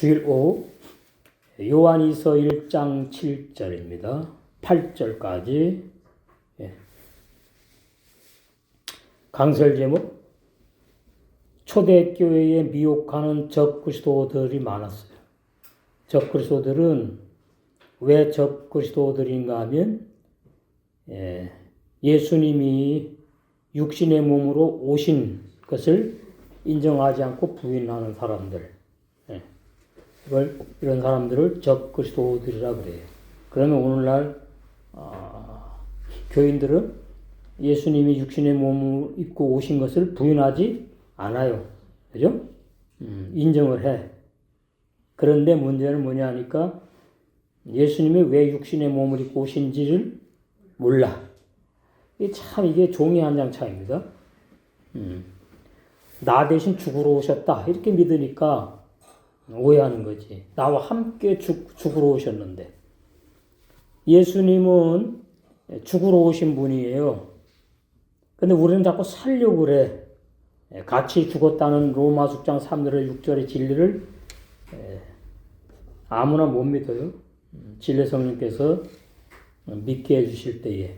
주일 오후 요한이서 1장 7절입니다. 8절까지. 강설 제목: 초대교회에 미혹하는 적그리스도들이 많았어요. 적그리스도들은 왜 적그리스도들인가 하면 예수님이 육신의 몸으로 오신 것을 인정하지 않고 부인하는 사람들, 이런 사람들을 적그리스도들이라 그래요. 그러면 오늘날 교인들은 예수님이 육신의 몸을 입고 오신 것을 부인하지 않아요. 그죠? 인정을 해. 그런데 문제는 뭐냐 하니까 예수님이 왜 육신의 몸을 입고 오신지를 몰라. 이게 종이 한 장 차이입니다. 나 대신 죽으러 오셨다 이렇게 믿으니까 오해하는 거지. 나와 함께 죽으러 오셨는데 예수님은 죽으러 오신 분이에요. 근데 우리는 자꾸 살려고 그래. 같이 죽었다는 로마서 6장 3절에 6절의 진리를 아무나 못 믿어요. 진리 성령께서 믿게 해주실 때에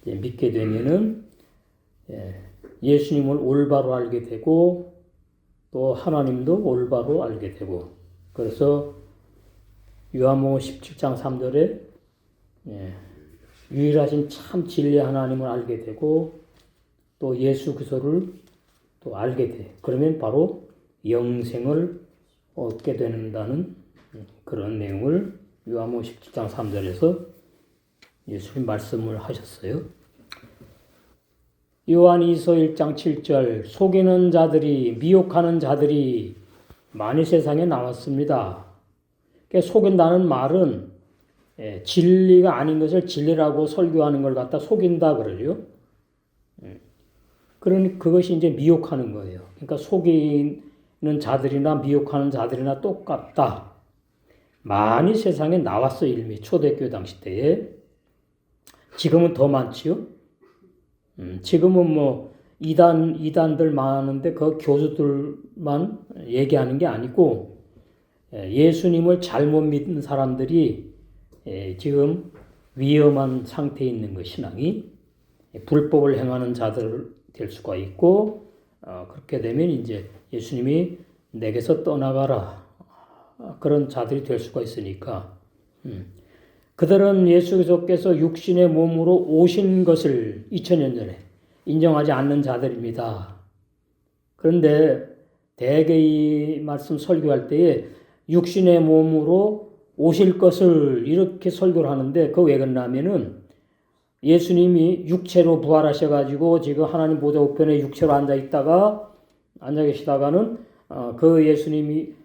믿게 되면은 예수님을 올바로 알게 되고 또 하나님도 올바로 알게 되고, 그래서 요한복음 17장 3절에 유일하신 참 진리 하나님을 알게 되고 또 예수 그리스도를 또 알게 돼. 그러면 바로 영생을 얻게 된다는 그런 내용을 요한복음 17장 3절에서 예수님 말씀을 하셨어요. 요한이서 1장 7절: 속이는 자들이, 미혹하는 자들이 많이 세상에 나왔습니다. 속인다는 말은 진리가 아닌 것을 진리라고 설교하는 걸 갖다 속인다 그러죠. 그러니 그것이 이제 미혹하는 거예요. 그러니까 속이는 자들이나 미혹하는 자들이나 똑같다. 많이 세상에 나왔어요. 이미 초대교회 당시 때에. 지금은 더 많지요. 지금은 이단들 많은데 그 교주들만 얘기하는 게 아니고 예수님을 잘못 믿는 사람들이 지금 위험한 상태에 있는 거, 신앙이. 불법을 행하는 자들 될 수가 있고, 그렇게 되면 이제 예수님이 내게서 떠나가라, 그런 자들이 될 수가 있으니까. 그들은 예수 그리스도께서 육신의 몸으로 오신 것을 2000년 전에 인정하지 않는 자들입니다. 그런데 대개 이 말씀 설교할 때에 육신의 몸으로 오실 것을 이렇게 설교를 하는데, 그거 왜 그러냐면은 예수님이 육체로 부활하셔가지고 지금 하나님 보좌 우편에 육체로 앉아 계시다가는 그 예수님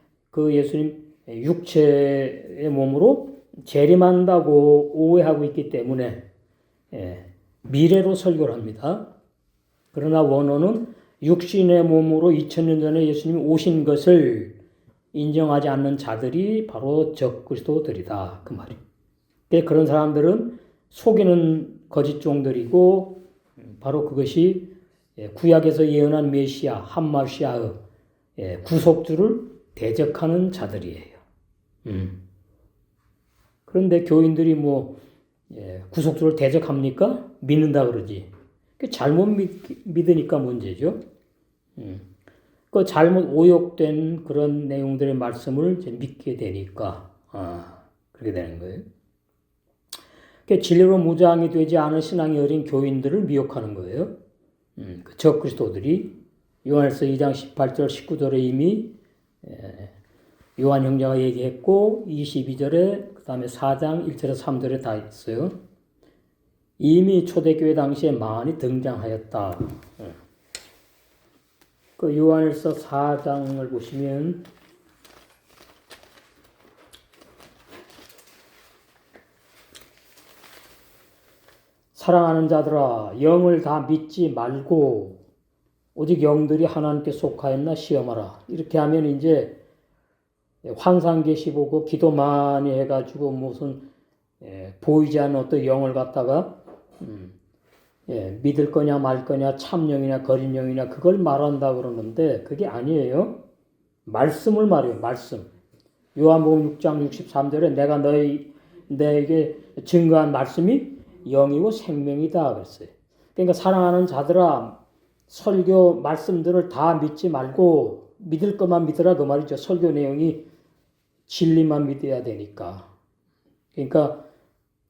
육체의 몸으로 재림한다고 오해하고 있기 때문에 미래로 설교를 합니다. 그러나 원어는 육신의 몸으로 2000년 전에 예수님이 오신 것을 인정하지 않는 자들이 바로 적그리스도들이다, 그 말이에요. 그런 사람들은 속이는 거짓 종들이고, 바로 그것이 구약에서 예언한 메시아, 한마시아의 구속주를 대적하는 자들이에요. 그런데 교인들이 구속주를 대적합니까? 믿는다 그러지. 잘못 믿으니까 문제죠. 그 잘못 오역된 그런 내용들의 말씀을 이제 믿게 되니까 그렇게 되는 거예요. 진리로 무장이 되지 않은 신앙이 어린 교인들을 미혹하는 거예요. 그 적그리스도들이 요한일서 2장 18절 19절에 이미 요한 형제가 얘기했고, 22절에 그 다음에 4장 1절에서 3절에 다 있어요. 이미 초대교회 당시에 많이 등장하였다. 그 요한일서 4장을 보시면 사랑하는 자들아, 영을 다 믿지 말고 오직 영들이 하나님께 속하였나 시험하라. 이렇게 하면 이제 환상 계시 보고 기도 많이 해가지고 무슨 보이지 않는 어떤 영을 갖다가 믿을 거냐 말 거냐, 참영이냐 거짓 영이냐, 그걸 말한다 그러는데 그게 아니에요. 말씀을 말해요. 말씀. 요한복음 6장 63절에 내가 너에게 증거한 말씀이 영이고 생명이다 그랬어요. 그러니까 사랑하는 자들아, 설교 말씀들을 다 믿지 말고 믿을 것만 믿으라 그 말이죠. 설교 내용이 진리만 믿어야 되니까. 그러니까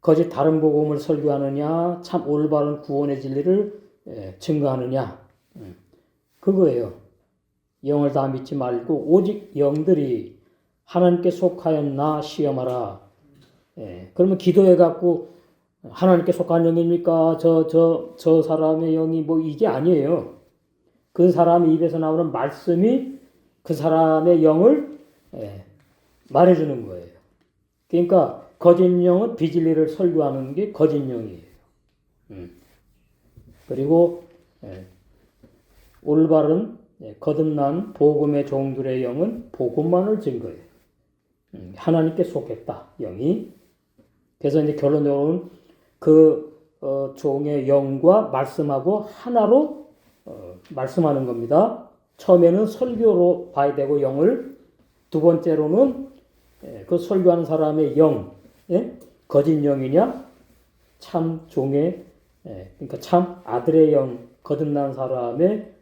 거짓 다른 복음을 설교하느냐, 참 올바른 구원의 진리를 증거하느냐, 그거예요. 영을 다 믿지 말고 오직 영들이 하나님께 속하였나 시험하라. 그러면 기도해갖고 하나님께 속한 영입니까? 저 사람의 영이 뭐 이게 아니에요. 그 사람 입에서 나오는 말씀이 그 사람의 영을 말해주는 거예요. 그러니까 거짓 영은 비진리를 설교하는 게 거짓 영이에요. 그리고 올바른 거듭난 복음의 종들의 영은 복음만을 증거해요. 하나님께 속했다 영이. 그래서 이제 결론적으로는 그 종의 영과 말씀하고 하나로 말씀하는 겁니다. 처음에는 설교로 봐야 되고 영을, 두 번째로는 그 설교하는 사람의 영, 거짓 영이냐, 참 종의, 그러니까 참 아들의 영, 거듭난 사람의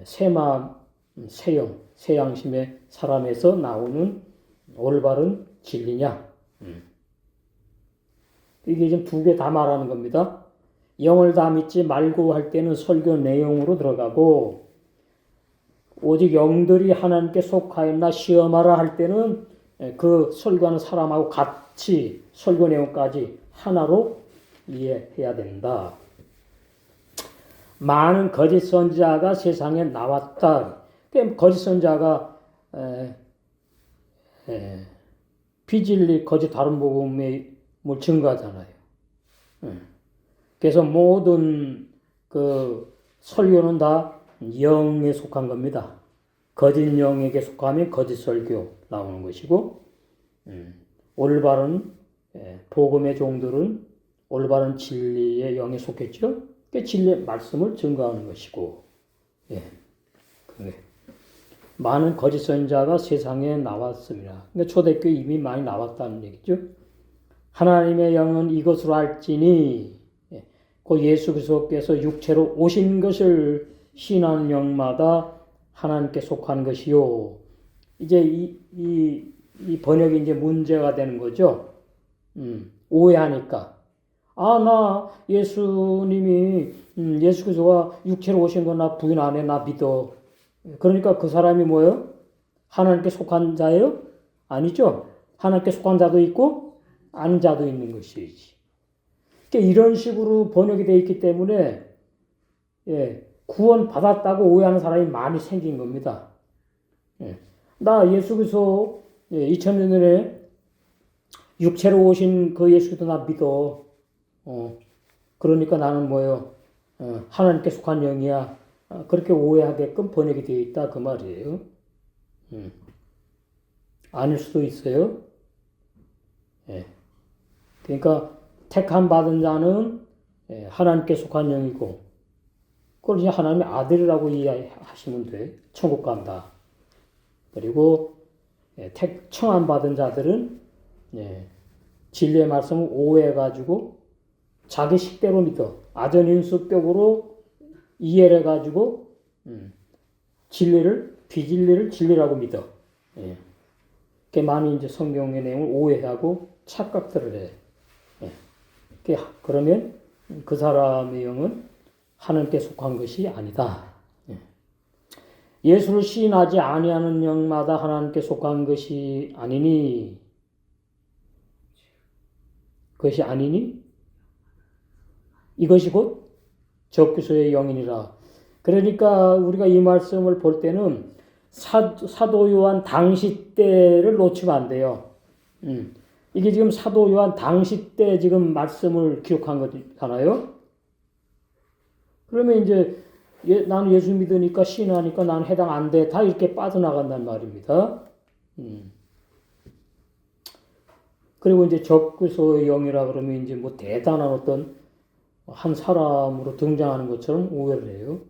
새 마음, 새 영, 새 양심의 사람에서 나오는 올바른 진리냐. 이게 지금 두 개 다 말하는 겁니다. 영을 다 믿지 말고 할 때는 설교 내용으로 들어가고, 오직 영들이 하나님께 속하였나 시험하라 할 때는 그 설교하는 사람하고 같이 설교 내용까지 하나로 이해해야 된다. 많은 거짓 선지자가 세상에 나왔다. 거짓 선지자가 비진리 거짓 다른 복음을 증거하잖아요. 그래서 모든 그 설교는 다 영에 속한 겁니다. 거짓 영에게 속하면 거짓 설교 나오는 것이고, 올바른 복음의 종들은 올바른 진리의 영에 속했죠. 그 진리의 말씀을 증거하는 것이고, 많은 거짓 선지자가 세상에 나왔습니다. 그러니까 초대교회 이미 많이 나왔다는 얘기죠. 하나님의 영은 이것으로 알지니, 그 예수 그리스도께서 육체로 오신 것을 신하는 영마다 하나님께 속한 것이요. 이제 이 번역이 이제 문제가 되는 거죠. 오해하니까. 나 예수님이, 예수 그리스도가 육체로 오신 건 나 부인 안 해, 나 믿어. 그러니까 그 사람이 뭐예요? 하나님께 속한 자예요? 아니죠. 하나님께 속한 자도 있고, 아닌 자도 있는 것이지. 그러니까 이런 식으로 번역이 되어 있기 때문에, 구원 받았다고 오해하는 사람이 많이 생긴 겁니다. 나 예수 그리스도 2000년 전에 육체로 오신 그 예수 그리스도 나 믿어. 그러니까 나는 뭐예요? 하나님께 속한 영이야. 그렇게 오해하게끔 번역이 되어 있다 그 말이에요. 아닐 수도 있어요. 그러니까 택함 받은 자는 하나님께 속한 영이고, 그걸 이제 하나님의 아들이라고 이해하시면 돼. 천국 간다. 그리고 청함 받은 자들은 진리의 말씀을 오해해가지고 자기 식대로 믿어. 아전인수격으로 이해를 해가지고 진리를, 비진리를 진리라고 믿어. 그게 많이 이제 성경의 내용을 오해하고 착각들을 해. 그러면 그 사람의 영은 하나님께 속한 것이 아니다. 예수를 시인하지 아니하는 영마다 하나님께 속한 것이 아니니, 그것이 아니니 이것이 곧 적그리스도의 영이니라. 그러니까 우리가 이 말씀을 볼 때는 사도 요한 당시 때를 놓치면 안 돼요. 이게 지금 사도 요한 당시 때 지금 말씀을 기록한 거잖아요. 그러면 이제 나는 예수 믿으니까 신하니까 나는 해당 안 돼. 다 이렇게 빠져나간단 말입니다. 그리고 이제 적그리스도의 영이라 그러면 이제 뭐 대단한 어떤 한 사람으로 등장하는 것처럼 오해를 해요.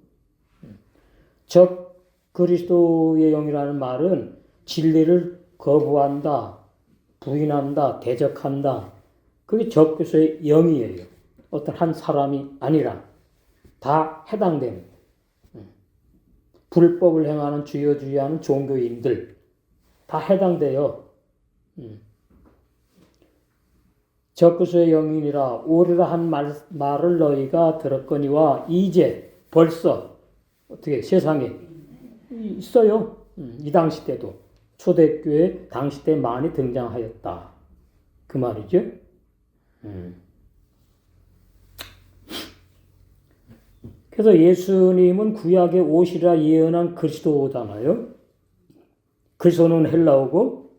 적그리스도의 영이라는 말은 진리를 거부한다, 부인한다, 대적한다. 그게 적그리스도의 영이에요. 어떤 한 사람이 아니라 다 해당되는 불법을 행하는 주여주의하는 종교인들 다 해당돼요. 적그리스도의 영이니라 오리라 한 말을 너희가 들었거니와 이제 벌써 어떻게 세상에 있어요. 이 당시 때도 초대교회 당시 때 많이 등장하였다. 그 말이죠. 그래서 예수님은 구약에 오시라 예언한 그리스도잖아요. 그리스도는 헬라어고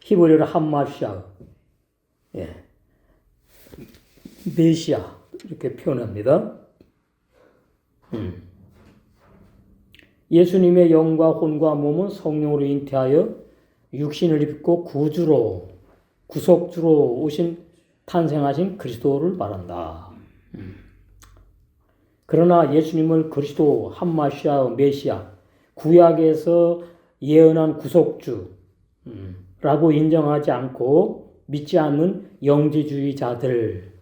히브리어로 함마시아, 메시아 이렇게 표현합니다. 예수님의 영과 혼과 몸은 성령으로 잉태하여 육신을 입고 구주로 구속주로 오신 탄생하신 그리스도를 말한다. 그러나 예수님을 그리스도 함마시아 메시아 구약에서 예언한 구속주라고 인정하지 않고 믿지 않는 영지주의자들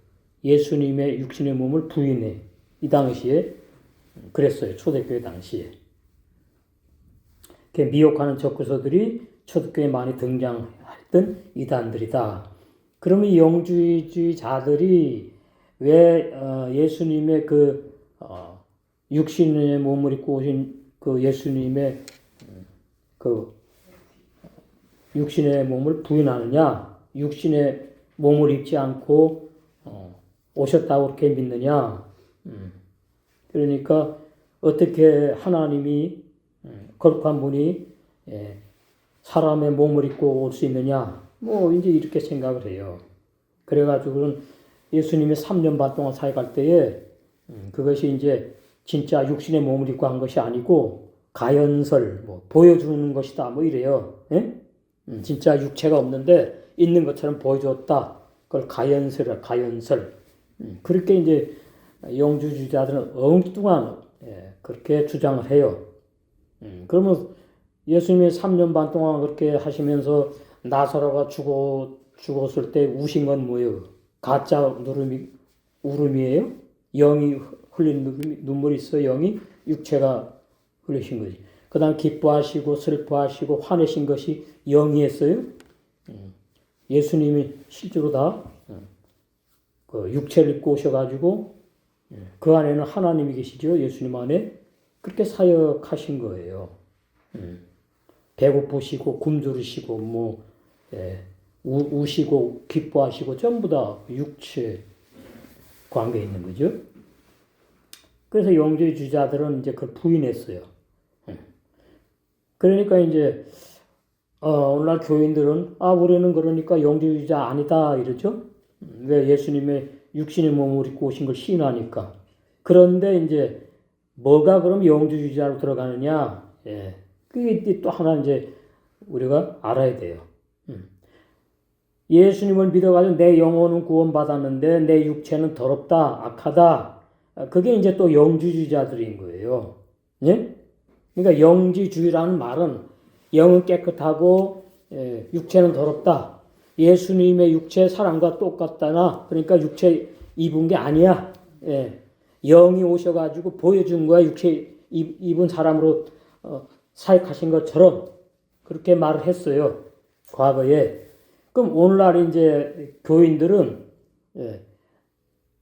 예수님의 육신의 몸을 부인해. 이 당시에 그랬어요. 초대교회 당시에. 미혹하는 적그리스도들이 초대교회에 많이 등장했던 이단들이다. 그러면 이 영주의자들이 왜 예수님의 그 육신의 몸을 입고 오신 그 예수님의 그 육신의 몸을 부인하느냐? 육신의 몸을 입지 않고 오셨다고 그렇게 믿느냐? 그러니까 어떻게 하나님이 거룩한 분이 사람의 몸을 입고 올 수 있느냐? 뭐 이제 이렇게 생각을 해요. 그래가지고는 예수님이 3년 반 동안 사역할 때에 그것이 이제 진짜 육신의 몸을 입고 한 것이 아니고 가연설, 뭐 보여주는 것이다, 뭐 이래요. 예? 진짜 육체가 없는데 있는 것처럼 보여줬다. 그걸 가연설이라 가연설. 그렇게 이제 영주주의자들은 엉뚱한 그렇게 주장을 해요. 그러면 예수님이 3년 반 동안 그렇게 하시면서 나사로가 죽었을 때 우신 건 뭐예요? 가짜 울음이에요? 영이 흘린 눈물이 있어요. 영이 육체가 흘리신 거지. 그 다음 기뻐하시고 슬퍼하시고 화내신 것이 영이었어요. 예수님이 실제로 다 그 육체를 입고 오셔가지고 그 안에는 하나님이 계시죠. 예수님 안에 그렇게 사역하신 거예요. 배고프시고 굶주리시고 뭐 우시고 기뻐하시고 전부 다 육체 관계에 있는 거죠. 그래서 영주주의자들은 이제 그걸 부인했어요. 그러니까 이제 오늘날 교인들은 우리는 그러니까 영주주의자 아니다 이러죠. 왜 예수님의 육신의 몸을 입고 오신 걸 시인하니까. 그런데 이제 뭐가 그럼 영주주의자로 들어가느냐? 그게 또 하나 이제 우리가 알아야 돼요. 예수님을 믿어가지고 내 영혼은 구원받았는데 내 육체는 더럽다, 악하다. 그게 이제 또 영주주의자들인 거예요. 예? 그러니까 영지주의라는 말은 영은 깨끗하고 육체는 더럽다. 예수님의 육체 사람과 똑같다나 그러니까 육체 입은 게 아니야. 영이 오셔가지고 보여준 거야. 육체 입은 사람으로 사역하신 것처럼 그렇게 말을 했어요. 과거에. 그럼 오늘날 이제 교인들은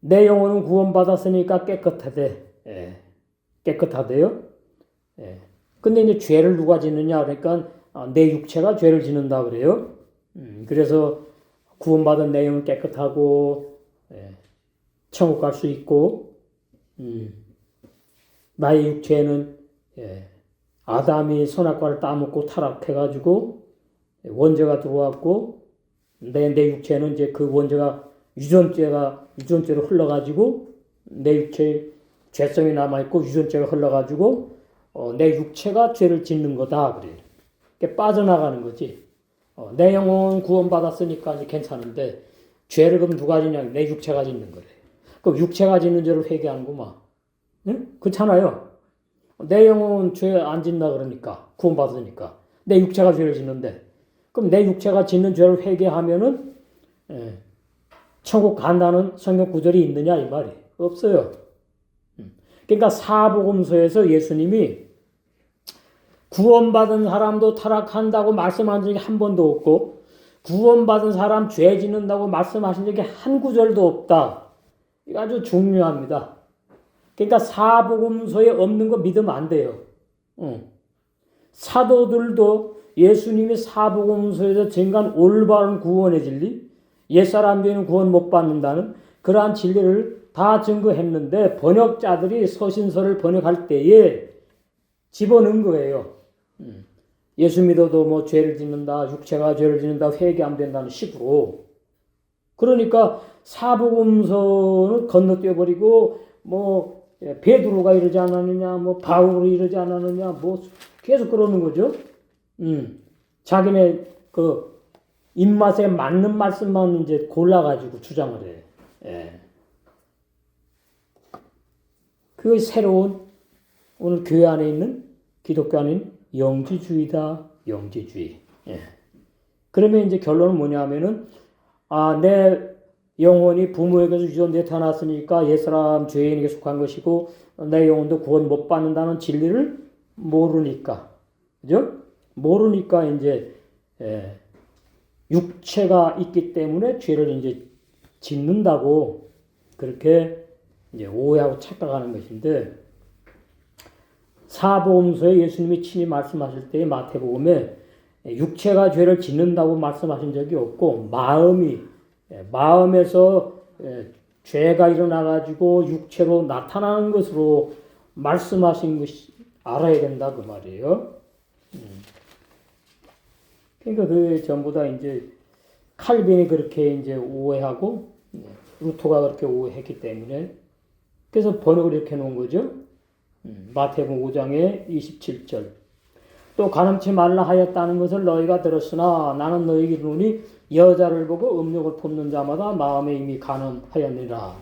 내 영혼은 구원받았으니까 깨끗하대. 깨끗하대요. 근데 이제 죄를 누가 짓느냐 그러니까 내 육체가 죄를 짓는다 그래요. 그래서 구원받은 내 영은 깨끗하고 천국 갈 수 있고 나의 육체는 아담이 선악과를 따먹고 타락해가지고 원죄가 들어왔고 내 육체는 이제 그 원죄가 유전죄로 흘러가지고 내 육체에 죄성이 남아있고 유전죄가 흘러가지고 내 육체가 죄를 짓는 거다 그래. 그게 빠져나가는 거지. 내 영혼 구원받았으니까 이제 괜찮은데 죄를 그럼 누가 짓냐? 내 육체가 짓는 거래. 그럼 육체가 짓는 죄를 회개하는구만. 응? 그렇잖아요. 내 영혼 죄 안 짓나 그러니까 구원받으니까 내 육체가 죄를 짓는데. 그럼 내 육체가 짓는 죄를 회개하면은 천국 간다는 성경 구절이 있느냐 이 말이 없어요. 그러니까 사복음서에서 예수님이 구원받은 사람도 타락한다고 말씀한 적이 한 번도 없고 구원받은 사람 죄 짓는다고 말씀하신 적이 한 구절도 없다. 이거 아주 중요합니다. 그러니까 사복음서에 없는 거 믿으면 안 돼요. 사도들도 예수님이 사복음서에서 증거한 올바른 구원의 진리, 옛사람 죄는 구원 못 받는다는 그러한 진리를 다 증거했는데 번역자들이 서신서를 번역할 때에 집어넣은 거예요. 예수 믿어도 뭐 죄를 짓는다, 육체가 죄를 짓는다, 회개 안 된다는 식으로. 그러니까 사복음서는 건너뛰어버리고 뭐 베드로가 이러지 않았느냐, 뭐 바울이 이러지 않았느냐, 뭐 계속 그러는 거죠. 자기네 그 입맛에 맞는 말씀만 이제 골라가지고 주장을 해. 예. 그 새로운 오늘 교회 안에 있는 기독교 안에 영지주의다, 영지주의. 예. 그러면 이제 결론은 뭐냐면은 내 영혼이 부모에게서 유전되어 태어났으니까 옛사람 죄인에게 속한 것이고 내 영혼도 구원 못 받는다는 진리를 모르니까, 그죠? 모르니까 이제 육체가 있기 때문에 죄를 이제 짓는다고 그렇게 이제 오해하고 착각하는 것인데 사복음서에 예수님이 친히 말씀하실 때 마태복음에 육체가 죄를 짓는다고 말씀하신 적이 없고 마음에서 죄가 일어나가지고 육체로 나타나는 것으로 말씀하신 것이 알아야 된다 그 말이에요. 그러니까 그 전부 다 이제 칼빈이 그렇게 이제 오해하고 루터가 그렇게 오해했기 때문에 그래서 번역을 이렇게 해놓은 거죠. 마태복음 5장의 27절. 또 가늠치 말라 하였다는 것을 너희가 들었으나 나는 너희에게 이르노니 여자를 보고 음욕을 품는 자마다 마음에 이미 간음하였느니라.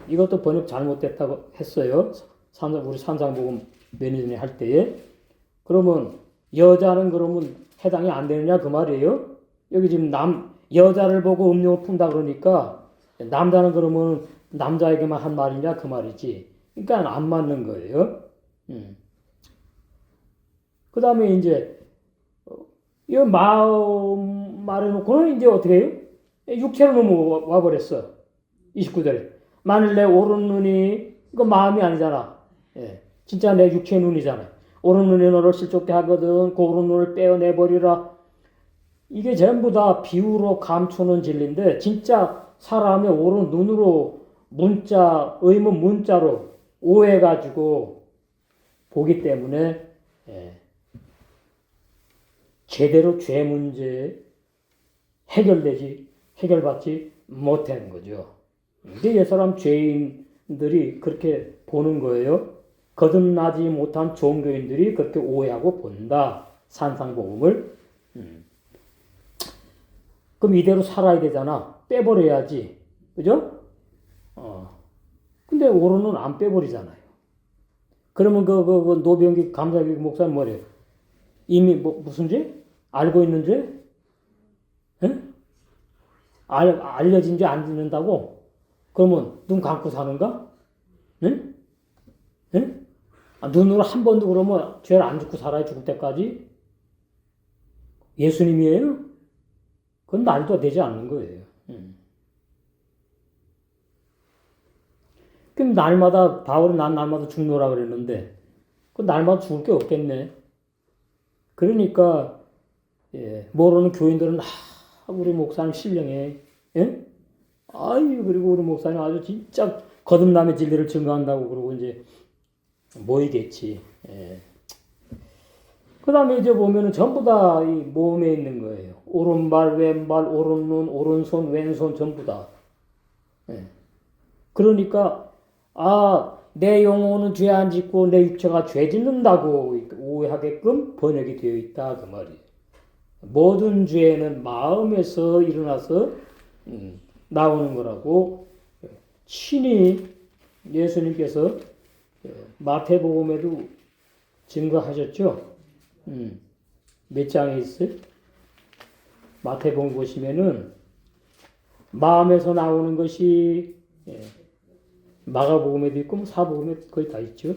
이것도 번역 잘못됐다고 했어요. 우리 산상복음 매년 전에 할 때에. 그러면 여자는 그러면 해당이 안 되느냐 그 말이에요. 여기 지금 여자를 보고 음욕을 품다 그러니까 남자는 그러면 남자에게만 한 말이냐 그 말이지. 그러니까 안 맞는 거예요. 그 다음에 이제 이 마음 말해놓고는 이제 어떻게 해요? 육체로 넘어와 버렸어. 29절에 만일 내 오른 눈이 이거 마음이 아니잖아. 진짜 내 육체의 눈이잖아. 오른 눈이 너를 실족게 하거든 그 오른 눈을 떼어내버리라. 이게 전부 다 비유로 감추는 진리인데 진짜 사람의 오른 눈으로 의문 문자로 오해가지고 보기 때문에 제대로 죄 문제 해결받지 못하는 거죠. 이게 옛사람 죄인들이 그렇게 보는 거예요. 거듭나지 못한 종교인들이 그렇게 오해하고 본다. 산상복음을. 그럼 이대로 살아야 되잖아. 빼버려야지. 그죠? 근데 오른은 안 빼버리잖아요. 그러면 그 노병기 감사기 목사님 뭐래요? 이미 무슨 죄? 알고 있는 죄? 응? 알려진 죄 안 짓는다고? 그러면 눈 감고 사는가? 응? 응? 눈으로 한 번도 그러면 죄를 안 짓고 살아요, 죽을 때까지? 예수님이에요? 그건 말도 되지 않는 거예요. 그럼 바울은 난 날마다 죽노라 그랬는데, 그 날마다 죽을 게 없겠네. 그러니까, 모르는 교인들은, 우리 목사님 신령해. 예? 그리고 우리 목사님 아주 진짜 거듭남의 진리를 증거한다고 그러고 이제 모이겠지. 그 다음에 이제 보면은 전부 다 이 몸에 있는 거예요. 오른발, 왼발, 오른눈, 오른손, 왼손 전부 다. 그러니까, 내 영혼은 죄 안 짓고 내 육체가 죄 짓는다고 오해하게끔 번역이 되어 있다. 그 말이에요. 모든 죄는 마음에서 일어나서 나오는 거라고 친히 예수님께서 마태복음에도 증거하셨죠. 몇 장에 있어요? 마태복음 보시면은 마음에서 나오는 것이 예, 마가복음에도 있고 사복음에 거의 다 있죠.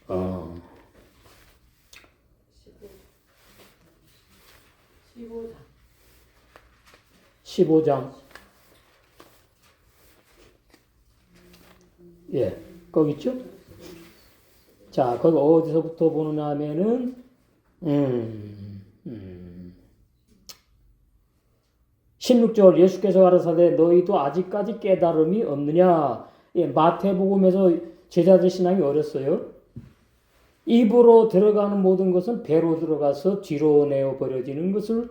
어. 15장. 예, 거기 있죠? 자, 거기 어디서부터 보느냐 하면은, 16절 예수께서 가라사대 너희도 아직까지 깨달음이 없느냐. 예, 마태복음에서 제자들 신앙이 어렸어요. 입으로 들어가는 모든 것은 배로 들어가서 뒤로 내어 버려지는 것을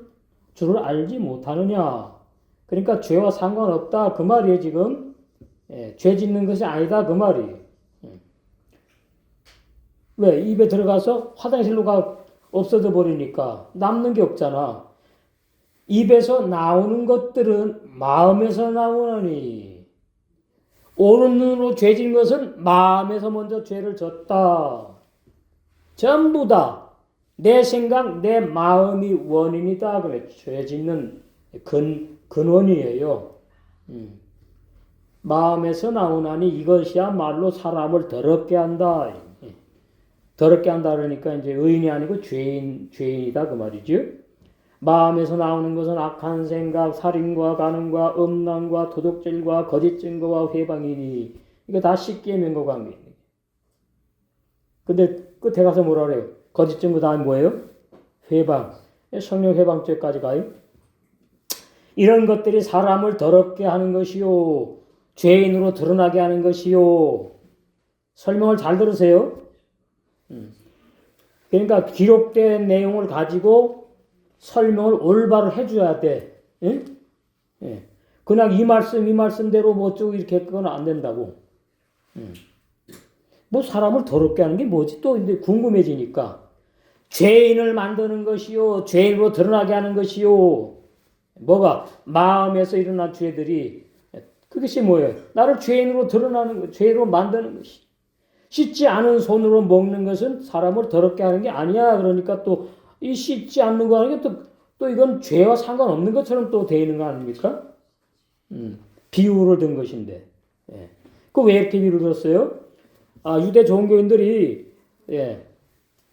줄을 알지 못하느냐. 그러니까 죄와 상관없다 그 말이에요 지금. 예, 죄 짓는 것이 아니다 그 말이에요. 왜? 입에 들어가서 화장실로 없어져 버리니까 남는 게 없잖아. 입에서 나오는 것들은 마음에서 나오느니 오른 눈으로 죄 짓는 것은 마음에서 먼저 죄를 졌다. 전부 다 내 생각, 내 마음이 원인이다. 그래. 죄 짓는 근원이에요. 마음에서 나오나니 이것이야말로 사람을 더럽게 한다. 더럽게 한다 그러니까 이제 의인이 아니고 죄인이다 그 말이죠. 마음에서 나오는 것은 악한 생각, 살인과 간음과 음란과 도둑질과 거짓 증거와 회방이니 이거 다 십계명과 관계입니다. 근데 끝에 가서 뭐라 그래요? 거짓 증거 다음에 뭐예요? 회방. 성령 회방죄까지 가요. 이런 것들이 사람을 더럽게 하는 것이요. 죄인으로 드러나게 하는 것이요. 설명을 잘 들으세요. 그러니까 기록된 내용을 가지고 설명을 올바로 해줘야 돼. 예? 예. 그냥 이 말씀대로 뭐 쭉 이렇게 그건 안 된다고. 뭐 사람을 더럽게 하는 게 뭐지? 또 이제 궁금해지니까. 죄인을 만드는 것이요. 죄인으로 드러나게 하는 것이요. 뭐가? 마음에서 일어난 죄들이. 그것이 뭐예요? 나를 죄인으로 드러나는 것, 죄인으로 만드는 것이. 씻지 않은 손으로 먹는 것은 사람을 더럽게 하는 게 아니야. 그러니까 또 이 씻지 않는 거 하는 게 또 이건 죄와 상관없는 것처럼 또 되어 있는 거 아닙니까? 비유를 든 것인데. 예. 그 왜 이렇게 비유를 들었어요? 유대 종교인들이 예,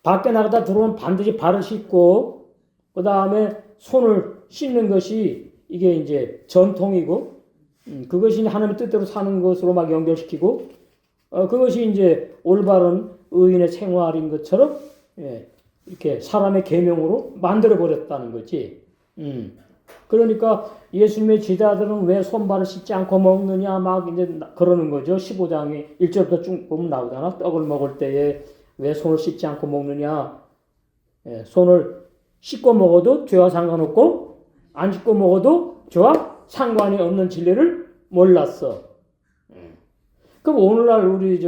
밖에 나가다 들어오면 반드시 발을 씻고 그 다음에 손을 씻는 것이 이게 이제 전통이고 그것이 하나님의 뜻대로 사는 것으로 막 연결시키고 그것이 이제 올바른 의인의 생활인 것처럼 예, 이렇게 사람의 계명으로 만들어 버렸다는 거지. 그러니까 예수님의 제자들은 왜 손발을 씻지 않고 먹느냐 막 이제 그러는 거죠. 15장에 1절부터 쭉 보면 나오잖아. 떡을 먹을 때에 왜 손을 씻지 않고 먹느냐. 예, 손을 씻고 먹어도 죄와 상관없고 안 씻고 먹어도 죄와 상관이 없는 진리를 몰랐어. 그럼 오늘날 우리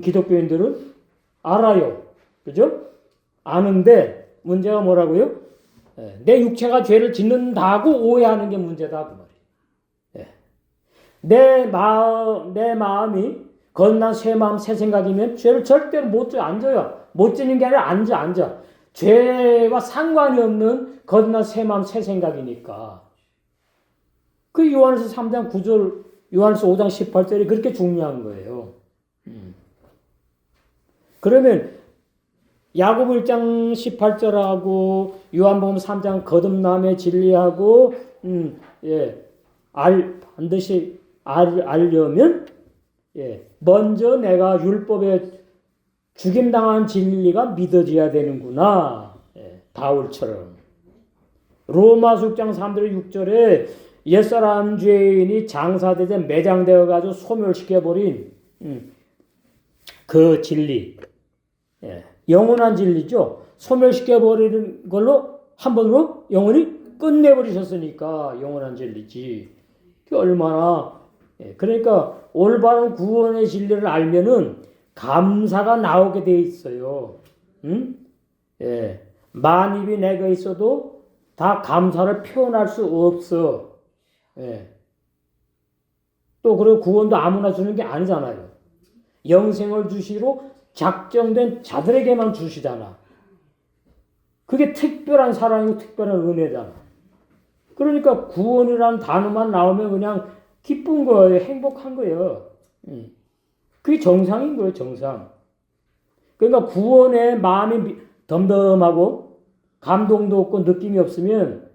기독교인들은 알아요. 그죠? 아는데 문제가 뭐라고요? 내 육체가 죄를 짓는다고 오해하는 게 문제다 그 말이에요. 내 마음이 거듭난 새 마음 새 생각이면 죄를 절대로 앉아요. 못 짓는 게 아니라 앉아. 죄와 상관이 없는 거듭난 새 마음 새 생각이니까. 그 요한에서 3장 9절, 요한에서 5장 18절이 그렇게 중요한 거예요. 그러면 야고보 1장 18절하고 요한복음 3장 거듭남의 진리하고 반드시 알려면 먼저 내가 율법에 죽임당한 진리가 믿어져야 되는구나. 바울처럼. 로마서 6장 3절 6절에 옛사람 죄인이 장사되자 매장되어 가지고 소멸시켜버린 그 진리. 영원한 진리죠. 소멸시켜버리는 걸로 한 번으로 영원히 끝내버리셨으니까 영원한 진리지. 그 얼마나 그러니까 올바른 구원의 진리를 알면은 감사가 나오게 돼 있어요. 만입이 내가 있어도 다 감사를 표현할 수 없어. 또 그리고 구원도 아무나 주는 게 아니잖아요. 영생을 주시로 작정된 자들에게만 주시잖아. 그게 특별한 사랑이고 특별한 은혜잖아. 그러니까 구원이라는 단어만 나오면 그냥 기쁜 거예요. 행복한 거예요. 그게 정상인 거예요. 정상. 그러니까 구원에 마음이 덤덤하고 감동도 없고 느낌이 없으면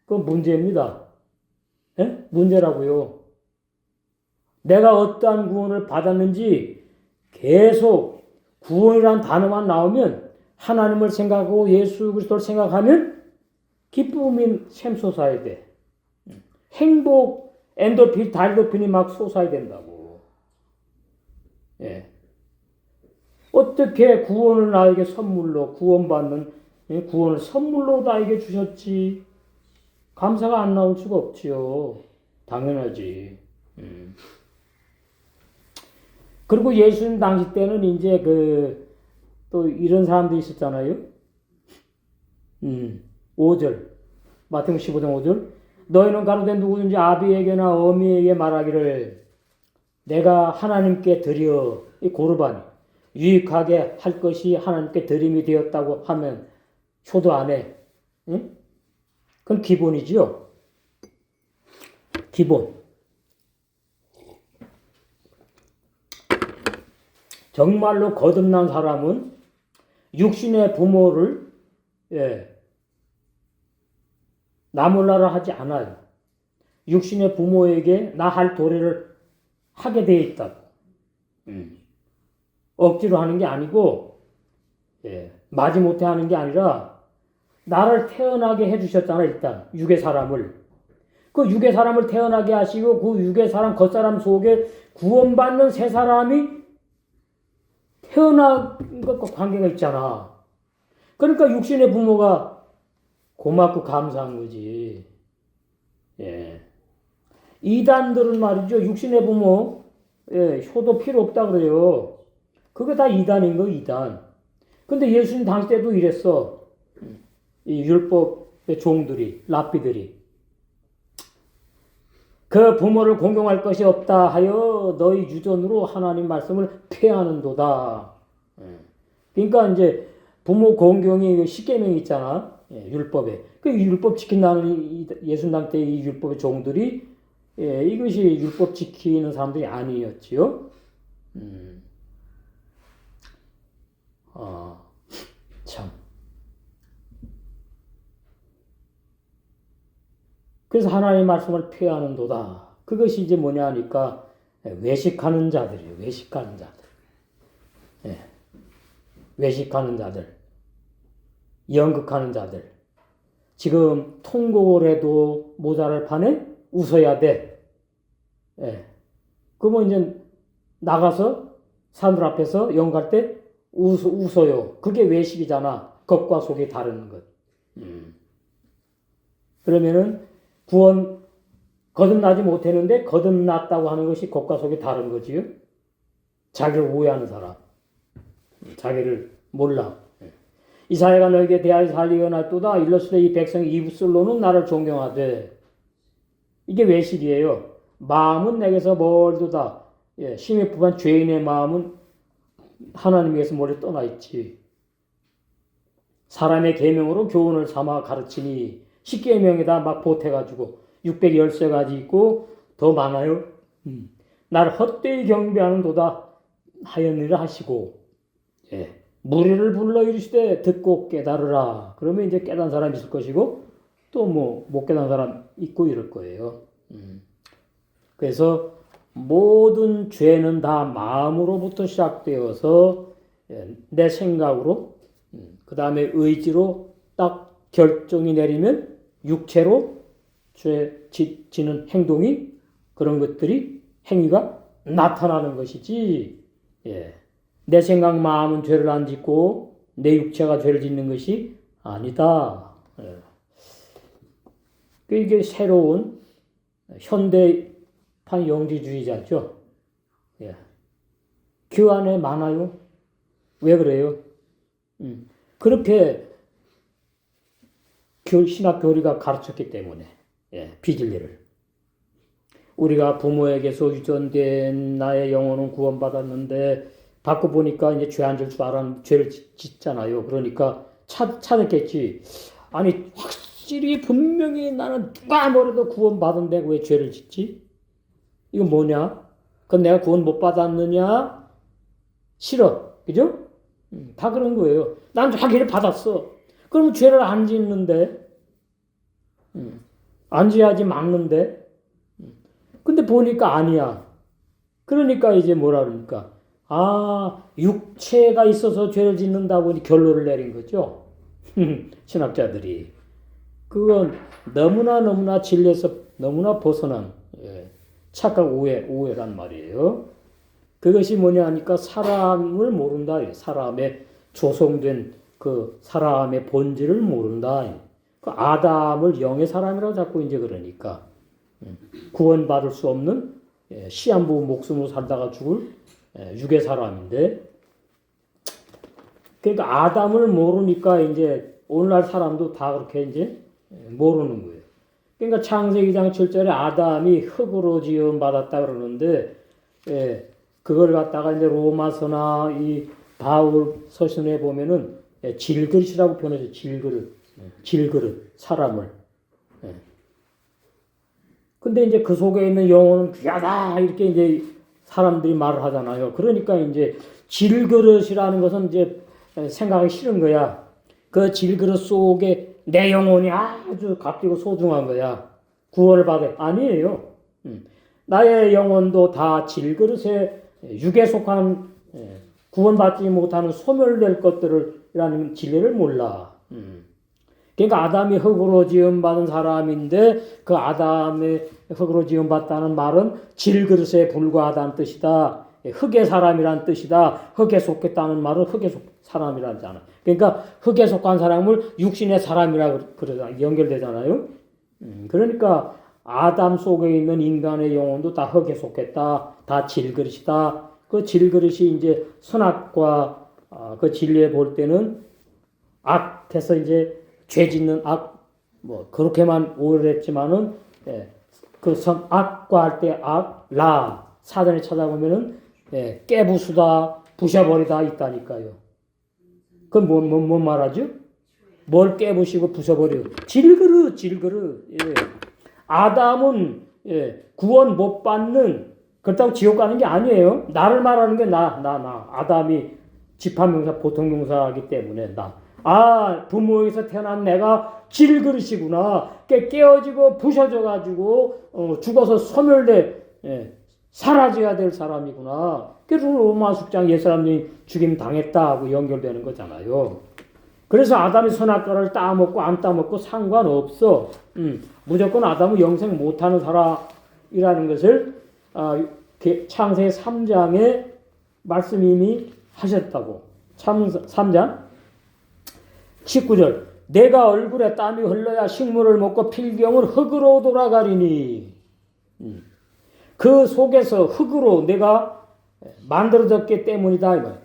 그건 문제입니다. 예? 문제라고요. 내가 어떠한 구원을 받았는지 계속 구원이라는 단어만 나오면 하나님을 생각하고 예수 그리스도를 생각하면 기쁨이 샘솟아야 돼. 행복, 엔도핀, 달도핀이 막 솟아야 된다고. 예. 어떻게 구원을 나에게 선물로, 구원받는 구원을 선물로 나에게 주셨지? 감사가 안 나올 수가 없지요. 당연하지. 그리고 예수님 당시 때는 이제 또 이런 사람들이 있었잖아요. 5절. 마태복음 15장 5절. 너희는 가로되 누구든지 아비에게나 어미에게 말하기를 내가 하나님께 드려, 이 고르반, 유익하게 할 것이 하나님께 드림이 되었다고 하면 효도 안 해. 응? 그건 기본이지요. 기본. 정말로 거듭난 사람은 육신의 부모를 나몰라라 하지 않아요. 육신의 부모에게 나 할 도리를 하게 되어 있다고. 억지로 하는 게 아니고 마지못해 하는 게 아니라 나를 태어나게 해주셨잖아. 일단 육의 사람을. 그 육의 사람을 태어나게 하시고 그 육의 사람 겉사람 속에 구원받는 새 사람이 태어난 것과 관계가 있잖아. 그러니까 육신의 부모가 고맙고 감사한 거지. 예. 이단들은 말이죠. 육신의 부모, 효도 필요 없다 그래요. 그게 다 이단인 거, 이단. 근데 예수님 당시 때도 이랬어. 이 율법의 종들이, 랍비들이. 그 부모를 공경할 것이 없다 하여 너희 유전으로 하나님 말씀을 폐하는도다. 그러니까 이제 부모 공경이 십계명이 있잖아. 율법에. 그 율법 지킨다는 예수님 당시 때 이 율법의 종들이 이것이 율법 지키는 사람들이 아니었지요. 참. 그래서 하나님의 말씀을 폐하는도다. 그것이 이제 뭐냐 하니까 외식하는 자들이에요. 외식하는 자들. 외식하는 자들. 연극하는 자들. 지금 통곡을 해도 모자랄 판에 웃어야 돼. 그러면 이제 나가서 사람들 앞에서 연극할 때 웃어요. 그게 외식이잖아. 겉과 속이 다른 것. 그러면은 구원 거듭나지 못했는데 거듭났다고 하는 것이 겉과 속이 다른 거지요. 자기를 오해하는 사람. 자기를 몰라. 이사야가 너에게 대하여 살리어날도다. 일러스되 이 백성이 입술로는 나를 존경하되. 이게 외식이에요. 마음은 내게서 멀도다. 심히 부한 죄인의 마음은 하나님에게서 멀리 떠나 있지. 사람의 계명으로 교훈을 삼아 가르치니 십계명에다 막 보태가지고 613가지 있고 더 많아요. 나를 헛되이 경배하는 도다 하였느라 하시고 무리를 불러 이르시되 듣고 깨달으라. 그러면 이제 깨달은 사람이 있을 것이고 또 뭐 못 깨달은 사람 있고 이럴 거예요. 그래서 모든 죄는 다 마음으로부터 시작되어서 내 생각으로 그 다음에 의지로 딱 결정이 내리면 육체로 죄 지는 행동이 그런 것들이 행위가 나타나는 것이지. 내 생각 마음은 죄를 안 짓고 내 육체가 죄를 짓는 것이 아니다. 이게 새로운 현대판 영지주의자죠. 그 안에 많아요. 왜 그래요? 그렇게 신학 교리가 가르쳤기 때문에 비진리를. 우리가 부모에게서 유전된 나의 영혼은 구원받았는데 받고 보니까 이제 죄 안 질 줄 알았는데 죄를 짓잖아요. 그러니까 찾았겠지. 아니, 확실히 분명히 나는 누가 뭐래도 구원받은데 왜 죄를 짓지? 이건 뭐냐? 그건 내가 구원 못 받았느냐? 싫어. 그죠? 다 그런 거예요. 난 자기를 받았어. 그럼 죄를 안 짓는데, 안 지어야지 막는데. 근데 보니까 아니야. 그러니까 이제 뭐라 그러니까. 아, 육체가 있어서 죄를 짓는다고 결론을 내린 거죠. 신학자들이. 그건 너무나 진리에서 너무나 벗어난 착각 오해란 말이에요. 그것이 뭐냐 하니까 사람을 모른다. 사람의 조성된 그 사람의 본질을 모른다. 그 아담을 영의 사람이라고 자꾸 이제 그러니까 구원받을 수 없는 시한부 목숨으로 살다가 죽을 육의 사람인데, 그러니까 아담을 모르니까 이제 오늘날 사람도 다 그렇게 이제 모르는 거예요. 그러니까 창세기 2장 7절에 아담이 흙으로 지음 받았다 그러는데, 그걸 갖다가 이제 로마서나 이 바울 서신에 보면은 질그릇이라고 표현해서 질그릇 사람을. 근데 이제 그 속에 있는 영혼은 귀하다 이렇게 이제 사람들이 말을 하잖아요. 그러니까 이제 질그릇이라는 것은 이제 생각하기 싫은 거야. 그 질그릇 속에 내 영혼이 아주 값지고 소중한 거야. 구원을 받아. 아니에요. 나의 영혼도 다 질그릇에 육에 속한 구원받지 못하는 소멸될 것들이라는 진리를 몰라. 그러니까 아담이 흙으로 지음받은 사람인데 그 아담의 흙으로 지음받다는 말은 질그릇에 불과하다는 뜻이다. 흙의 사람이란 뜻이다. 흙에 속했다는 말은 흙에 속 사람이라잖아. 그러니까 흙에 속한 사람을 육신의 사람이라고 그러잖아. 연결되잖아요. 그러니까 아담 속에 있는 인간의 영혼도 다 흙에 속했다. 다 질그릇이다. 그 질그릇이 이제 선악과 그 진리에 볼 때는 악해서 이제 죄 짓는 악, 뭐, 그렇게만 오해를 했지만은, 그 악과 할 때 사전에 찾아보면은, 깨부수다, 부셔버리다 있다니까요. 그건 뭔 말하죠? 뭘 깨부시고 부셔버려. 질그릇. 아담은, 구원 못 받는, 그렇다고 지옥 가는 게 아니에요. 나를 말하는 게 아담이 집합명사, 보통명사이기 때문에 부모에서 태어난 내가 질그릇이구나. 깨어지고 부셔져가지고 죽어서 사라져야 될 사람이구나. 그래서 로마 숙장 옛사람들이 죽임 당했다 하고 연결되는 거잖아요. 그래서 아담이 선악과를 따먹고 안 따먹고 상관없어. 무조건 아담은 영생 못하는 사람이라는 것을 창세기 3장에 말씀 이미 하셨다고. 3장 19절 내가 얼굴에 땀이 흘러야 식물을 먹고 필경을 흙으로 돌아가리니 그 속에서 흙으로 내가 만들어졌기 때문이다.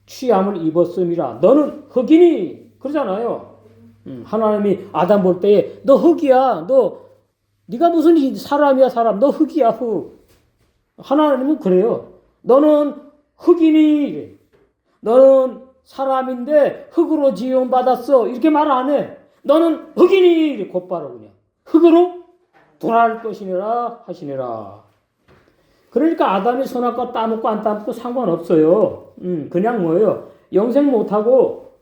취함을 입었음이라. 너는 흙이니 그러잖아요. 하나님이 아담 볼 때에 너 흙이야. 네가 무슨 사람이야 사람. 너 흙이야 흙. 하나님은 그래요. 너는 흙이니 너는 사람인데 흙으로 지음받았어. 이렇게 말 안 해. 너는 흙이니 곧바로 그냥 흙으로 돌아갈 것이니라 하시니라. 그러니까 아담이 선악과 따먹고 안 따먹고 상관없어요. 그냥 뭐예요? 영생 못하고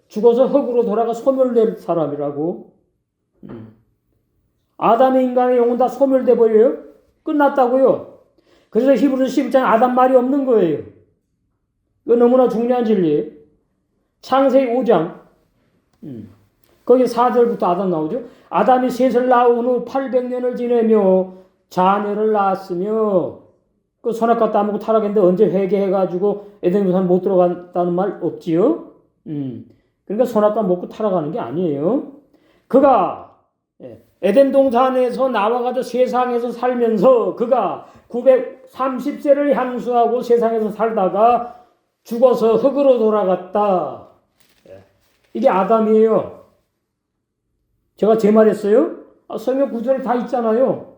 죽어서 흙으로 돌아가 소멸될 사람이라고. 아담의 인간의 영혼 다 소멸돼 버려요. 끝났다고요. 그래서 히브리서 11장 아담 말이 없는 거예요. 이거 너무나 중요한 진리예요. 창세기 5장 거기 4절부터 아담 나오죠. 아담이 셋을 낳은 후 800년을 지내며 자녀를 낳았으며 그 선악과 따먹고 타락했는데 언제 회개해가지고 에덴 동산 못 들어갔다는 말 없지요. 그러니까 선악과 먹고 타락하는 게 아니에요. 그가 에덴 동산에서 나와가지고 세상에서 살면서 그가 930세를 향수하고 세상에서 살다가 죽어서 흙으로 돌아갔다. 이게 아담이에요. 제가 제 말했어요? 성경 구절에 다 있잖아요.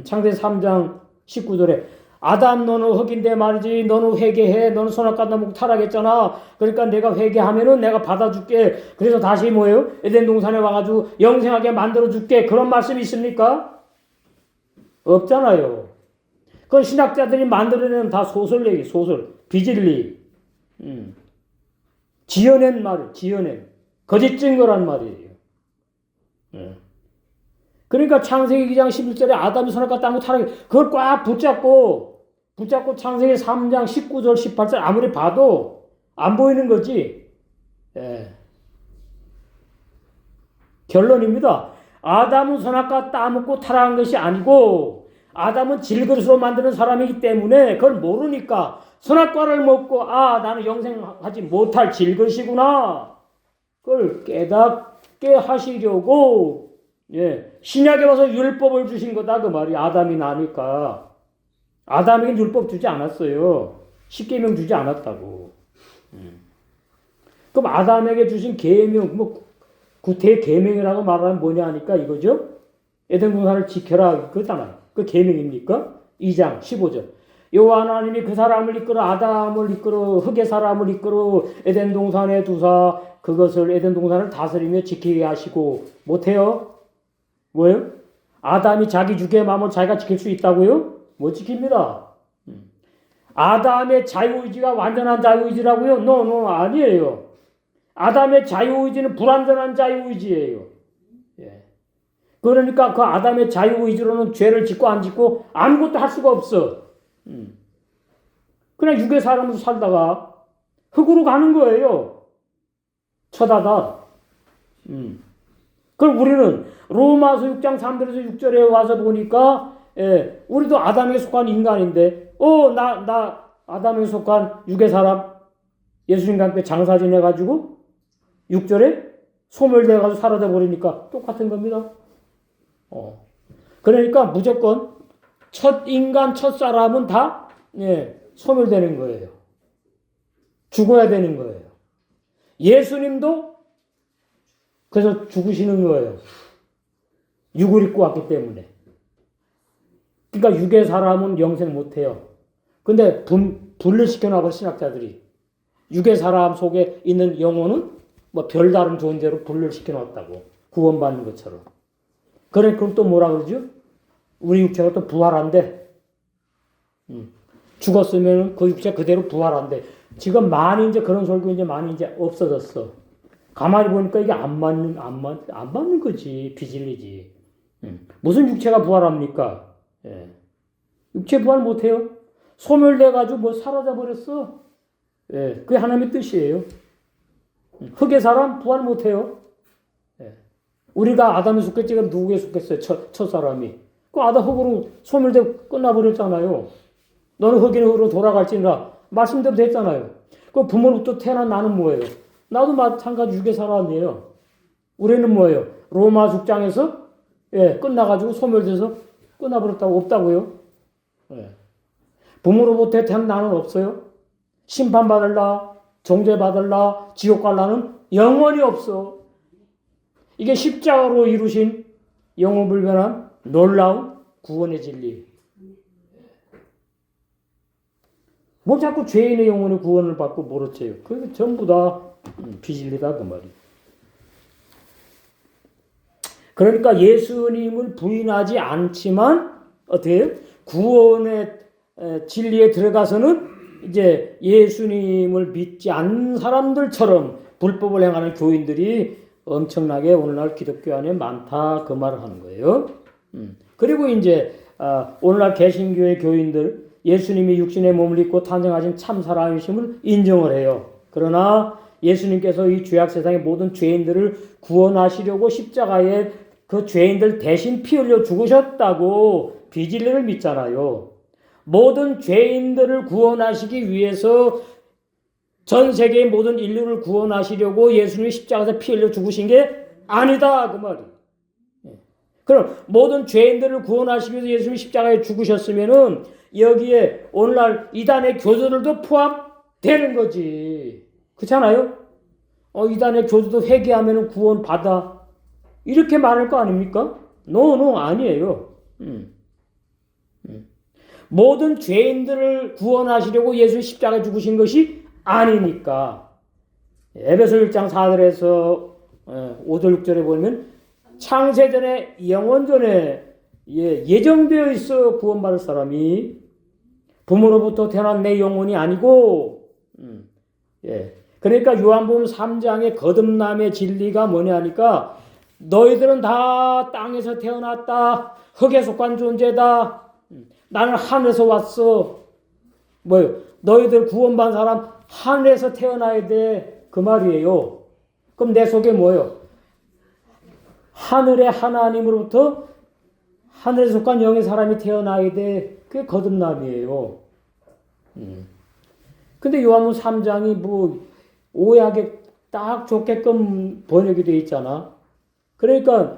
창세기 3장 19절에 아담 너는 흙인데 말이지 너는 회개해. 너는 선악과 나무 타락했잖아. 그러니까 내가 회개하면은 내가 받아줄게. 그래서 다시 뭐예요? 에덴 동산에 와가지고 영생하게 만들어줄게. 그런 말씀이 있습니까? 없잖아요. 그건 신학자들이 만들어내는 다 소설 얘기, 소설. 비질리. 지어낸 말, 지어낸. 거짓 증거란 말이에요. 그러니까 창세기 2장 11절에 아담이 선악과 땅을 타락해. 그걸 꽉 붙잡고 창세기 3장 19절, 18절 아무리 봐도 안 보이는 거지. 예. 결론입니다. 아담은 선악과 따먹고 타락한 것이 아니고 아담은 질그릇으로 만드는 사람이기 때문에 그걸 모르니까 선악과를 먹고 나는 영생하지 못할 질그릇이구나. 그걸 깨닫게 하시려고 신약에 와서 율법을 주신 거다 그 말이. 아담이 나니까. 아담에게 율법 주지 않았어요. 십계명 주지 않았다고. 그럼 아담에게 주신 계명, 구태 계명이라고 말하면 뭐냐 하니까 이거죠. 에덴 동산을 지켜라 그거잖아요. 그 계명입니까? 2장 15절. 여호와 하나님이 그 사람을 이끌어 아담을 이끌어 흙의 사람을 이끌어 에덴 동산에 두사 그것을 에덴 동산을 다스리며 지키게 하시고 못해요? 뭐예요? 아담이 자기 주의 마음을 자기가 지킬 수 있다고요? 못 지킵니다. 아담의 자유의지가 완전한 자유의지라고요? No, 아니에요. 아담의 자유의지는 불완전한 자유의지예요. 그러니까 그 아담의 자유의지로는 죄를 짓고 안 짓고 아무것도 할 수가 없어. 그냥 육의 사람으로 살다가 흙으로 가는 거예요. 쳐다다. 그럼 우리는 로마서 6장 3절에서 6절에 와서 보니까 우리도 아담에게 속한 인간인데 나 아담에게 속한 육의 사람 예수님과 함께 장사 지내가지고 6절에 소멸돼가지고 사라져 버리니까 똑같은 겁니다. 그러니까 무조건 첫 인간 첫 사람은 다 소멸되는 거예요. 죽어야 되는 거예요. 예수님도 그래서 죽으시는 거예요. 육을 입고 왔기 때문에. 그러니까 육의 사람은 영생 못해요. 근데 분리시켜놔버 신학자들이. 육의 사람 속에 있는 영혼은 뭐 별다른 존재로 분리시켜놨다고. 구원받는 것처럼. 그래, 그럼 또 뭐라 그러죠? 우리 육체가 또 부활한대. 죽었으면 그 육체 그대로 부활한대. 지금 많이 이제 그런 설교 이제 많이 이제 없어졌어. 가만히 보니까 이게 안 맞는 거지. 비질리지. 무슨 육체가 부활합니까? 육체 부활 못해요. 소멸돼가지고 뭐 사라져버렸어. 그게 하나님의 뜻이에요. 흙의 사람 부활 못해요. 우리가 아담에 속했지, 그럼 누구에 속했어요? 첫 사람이. 그 아담 흙으로 소멸되고 끝나버렸잖아요. 너는 흙으로 돌아갈지니라. 말씀대로 됐잖아요. 그 부모로부터 태어난 나는 뭐예요? 나도 마찬가지 육의 사람이에요. 우리는 뭐예요? 로마 6장에서 끝나가지고 소멸돼서 끝나버렸다고 없다고요? 부모로부터 태어난 나는 없어요. 심판받을라, 정죄받을라, 지옥 갈라는 영원히 없어. 이게 십자가로 이루신 영원불변한 놀라운 구원의 진리. 뭐 자꾸 죄인의 영혼의 구원을 받고 모르체요. 그게 전부 다 비진리다 그 말이에요. 그러니까 예수님을 부인하지 않지만 어떻게 해요? 구원의 진리에 들어가서는 이제 예수님을 믿지 않는 사람들처럼 불법을 행하는 교인들이 엄청나게 오늘날 기독교 안에 많다 그 말을 하는 거예요. 그리고 이제 오늘날 개신교의 교인들 예수님이 육신의 몸을 입고 탄생하신 참 사람이심을 인정을 해요. 그러나 예수님께서 이 죄악 세상의 모든 죄인들을 구원하시려고 십자가에 그 죄인들 대신 피 흘려 죽으셨다고 비진리를 믿잖아요. 모든 죄인들을 구원하시기 위해서 전 세계의 모든 인류를 구원하시려고 예수님이 십자가에서 피 흘려 죽으신 게 아니다 그 말이에요. 그럼 모든 죄인들을 구원하시기 위해서 예수님이 십자가에 죽으셨으면은 여기에 오늘날 이단의 교주들도 포함되는 거지. 그렇잖아요? 이단의 교주도 회개하면 구원 받아. 이렇게 말할 거 아닙니까? No, 아니에요. 모든 죄인들을 구원하시려고 예수 십자가에 죽으신 것이 아니니까. 에베소 1장 4절에서 5절 6절에 보면 창세전에 영원전에 예정되어 있어 구원받을 사람이 부모로부터 태어난 내 영혼이 아니고 그러니까 요한복음 3장의 거듭남의 진리가 뭐냐 하니까 너희들은 다 땅에서 태어났다. 흙에 속한 존재다. 나는 하늘에서 왔어. 뭐요? 너희들 구원받은 사람 하늘에서 태어나야 돼. 그 말이에요. 그럼 내 속에 뭐요? 하늘의 하나님으로부터 하늘에 속한 영의 사람이 태어나야 돼. 그게 거듭남이에요. 근데 요한복음 3장이 뭐 오해하게 딱 좋게끔 번역이 되어 있잖아. 그러니까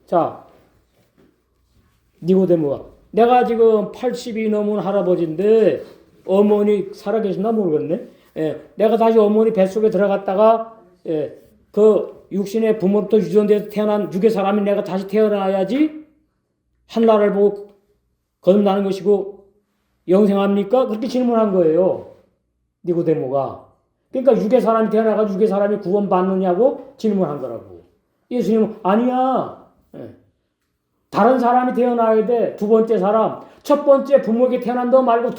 자 니고데모가 내가 지금 80이 넘은 할아버지인데 어머니 살아계신나 모르겠네. 내가 다시 어머니 뱃속에 들어갔다가 그 육신의 부모로부터 유전돼서 태어난 육의 사람이 내가 다시 태어나야지 하늘나라를 보고 거듭나는 것이고 영생합니까? 그렇게 질문한 거예요. 니고데모가. 그러니까 육의 사람이 태어나가지고 육의 사람이 구원받느냐고 질문한 거라고. 예수님은 아니야. 다른 사람이 태어나야 돼. 두 번째 사람. 첫 번째 부모에게 태어난 너 말고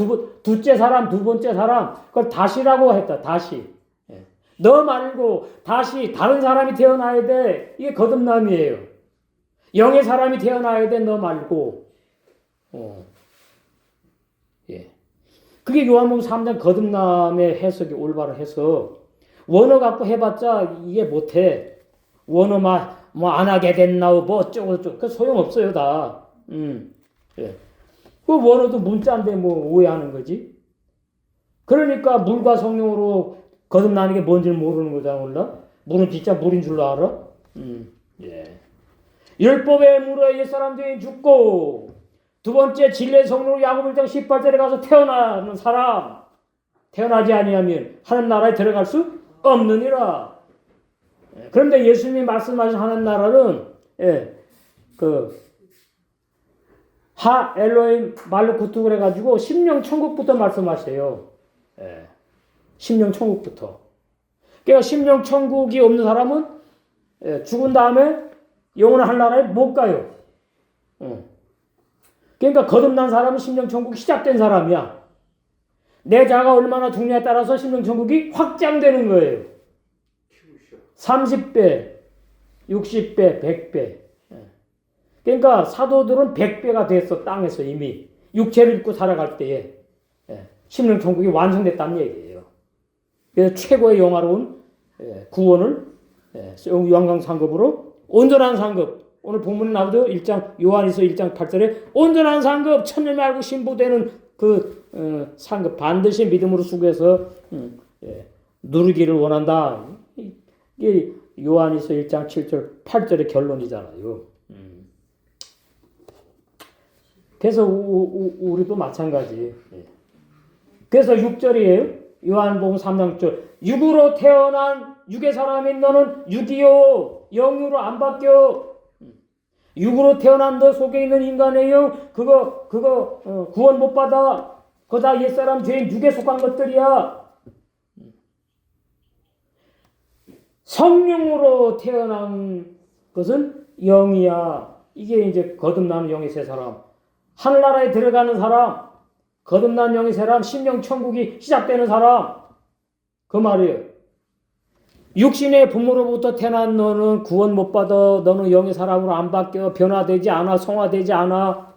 둘째 사람, 두 번째 사람. 그걸 다시라고 했다. 다시. 너 말고 다시 다른 사람이 태어나야 돼. 이게 거듭남이에요. 영의 사람이 태어나야 돼. 너 말고. 그게 요한복음 3장 거듭남의 해석이 올바로 해서 원어 갖고 해봤자 이게 못해. 원어 뭐 안 하게 됐나우 뭐 어쩌고 그 소용없어요 다. 그 원어도 문자인데 뭐 오해하는 거지. 그러니까 물과 성령으로 거듭나는 게 뭔지 모르는 거잖아. 몰라? 물은 진짜 물인 줄로 알아? 율법의 물에 옛사람들이 죽고 두 번째 진리의 성령으로 야고보 1장 18절에 가서 태어나는 사람 태어나지 아니하면 하나님 나라에 들어갈 수 없느니라. 그런데 예수님이 말씀하신 하나님 나라는 하 엘로임 말로쿠트 그래가지고 심령 천국부터 말씀하세요. 심령 천국부터. 그러니까 심령 천국이 없는 사람은 죽은 다음에 영원한 하늘나라에 못 가요. 그러니까 거듭난 사람은 심령 천국이 시작된 사람이야. 내 자가 얼마나 중요에 따라서 심령 천국이 확장되는 거예요. 30배, 60배, 100배. 그러니까 사도들은 100배가 됐어. 땅에서 이미. 육체를 입고 살아갈 때에 심령 천국이 완성됐다는 얘기예요. 그래서 최고의 영화로운 구원을 요한강 상급으로 온전한 상급. 오늘 본문에 나오죠. 1장 요한일서 1장 8절에 온전한 상급 천년 말고 신부되는 그 상급 반드시 믿음으로 수고해서 누리기를 원한다. 이게 요한일서 1장 7절 8절의 결론이잖아요. 그래서 우리도 마찬가지. 그래서 6절이에요. 요한복음 3장 6절. 육으로 태어난 육의 사람인 너는 육이요 영으로 안 바뀌어. 육으로 태어난 너 속에 있는 인간의 영 그거 구원 못 받아. 그거 다 옛사람 죄인 육에 속한 것들이야. 성령으로 태어난 것은 영이야. 이게 이제 거듭나는 영의 새 사람. 하늘나라에 들어가는 사람, 거듭난 영의 사람, 심령 천국이 시작되는 사람. 그 말이에요. 육신의 부모로부터 태어난 너는 구원 못 받아. 너는 영의 사람으로 안 바뀌어. 변화되지 않아. 성화되지 않아.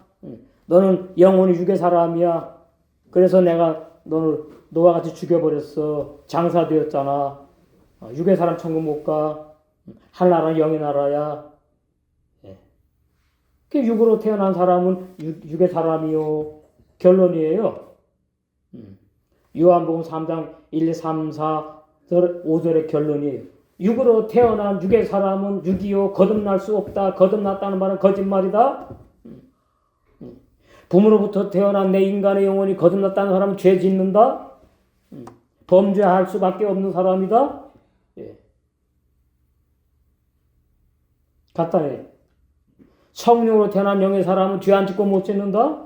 너는 영원히 육의 사람이야. 그래서 내가 너를 너와 같이 죽여버렸어. 장사되었잖아. 육의 사람 천국 못 가. 하늘나라는 영의 나라야. 육으로 태어난 사람은 육의 사람이요. 결론이에요. 요한복음 3장 1, 2, 3, 4, 5절의 결론이에요. 육으로 태어난 육의 사람은 육이요. 거듭날 수 없다. 거듭났다는 말은 거짓말이다. 부모로부터 태어난 내 인간의 영혼이 거듭났다는 사람은 죄 짓는다. 범죄할 수밖에 없는 사람이다. 간단해. 성령으로 태어난 영의 사람은 죄 안 짓고 못 짓는다?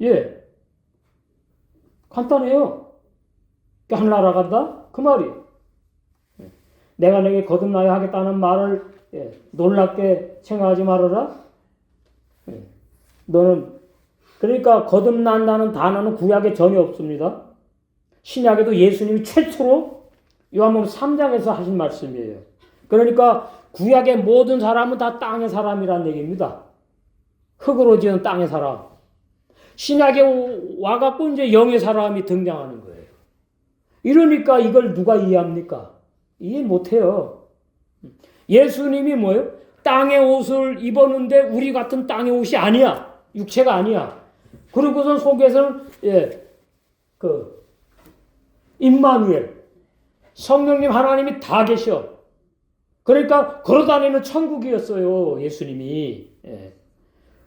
예. 간단해요. 하늘나라 간다? 그 말이. 내가 내게 거듭나야 하겠다는 말을 놀랍게 생각하지 말아라. 너는 그러니까 거듭난다는 단어는 구약에 전혀 없습니다. 신약에도 예수님이 최초로 요한복음 3장에서 하신 말씀이에요. 그러니까 구약의 모든 사람은 다 땅의 사람이란 얘기입니다. 흙으로 지은 땅의 사람. 신약에 와갖고 이제 영의 사람이 등장하는 거예요. 이러니까 이걸 누가 이해합니까? 이해 못해요. 예수님이 뭐예요? 땅의 옷을 입었는데 우리 같은 땅의 옷이 아니야. 육체가 아니야. 그리고선 속에서는 임마누엘 성령님 하나님이 다 계셔. 그러니까 걸어다니는 천국이었어요. 예수님이.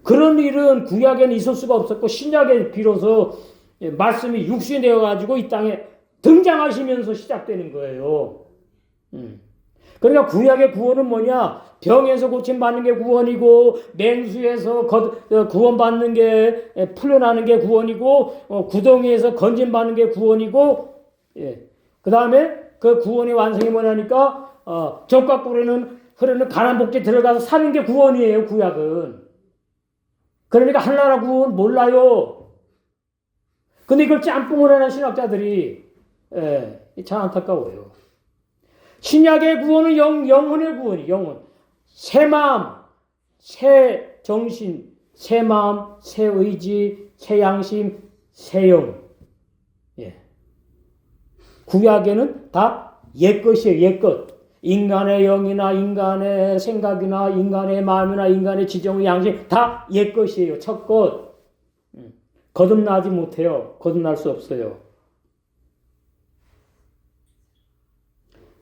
그런 일은 구약에는 있을 수가 없었고 신약에 비로소 말씀이 육신이 되어가지고 이 땅에 등장하시면서 시작되는 거예요. 그러니까 구약의 구원은 뭐냐? 병에서 고침받는 게 구원이고 맹수에서 구원받는 게 풀려나는 게 구원이고 구덩이에서 건진받는 게 구원이고 그 다음에 그 구원의 완성이 뭐냐니까 젖과 꿀에는 흐르는 가난 복지 들어가서 사는 게 구원이에요. 구약은. 그러니까 하나나라 구원 몰라요. 근데 이걸 짬뽕을 해낸 신학자들이 참 안타까워요. 신약의 구원은 영혼의 구원이 영혼. 새 마음, 새 정신, 새 마음, 새 의지, 새 양심, 새 영. 구약에는 다 옛것이에요. 옛것. 인간의 영이나 인간의 생각이나 인간의 마음이나 인간의 지정, 양심 다 옛것이에요. 첫 것. 거듭나지 못해요. 거듭날 수 없어요.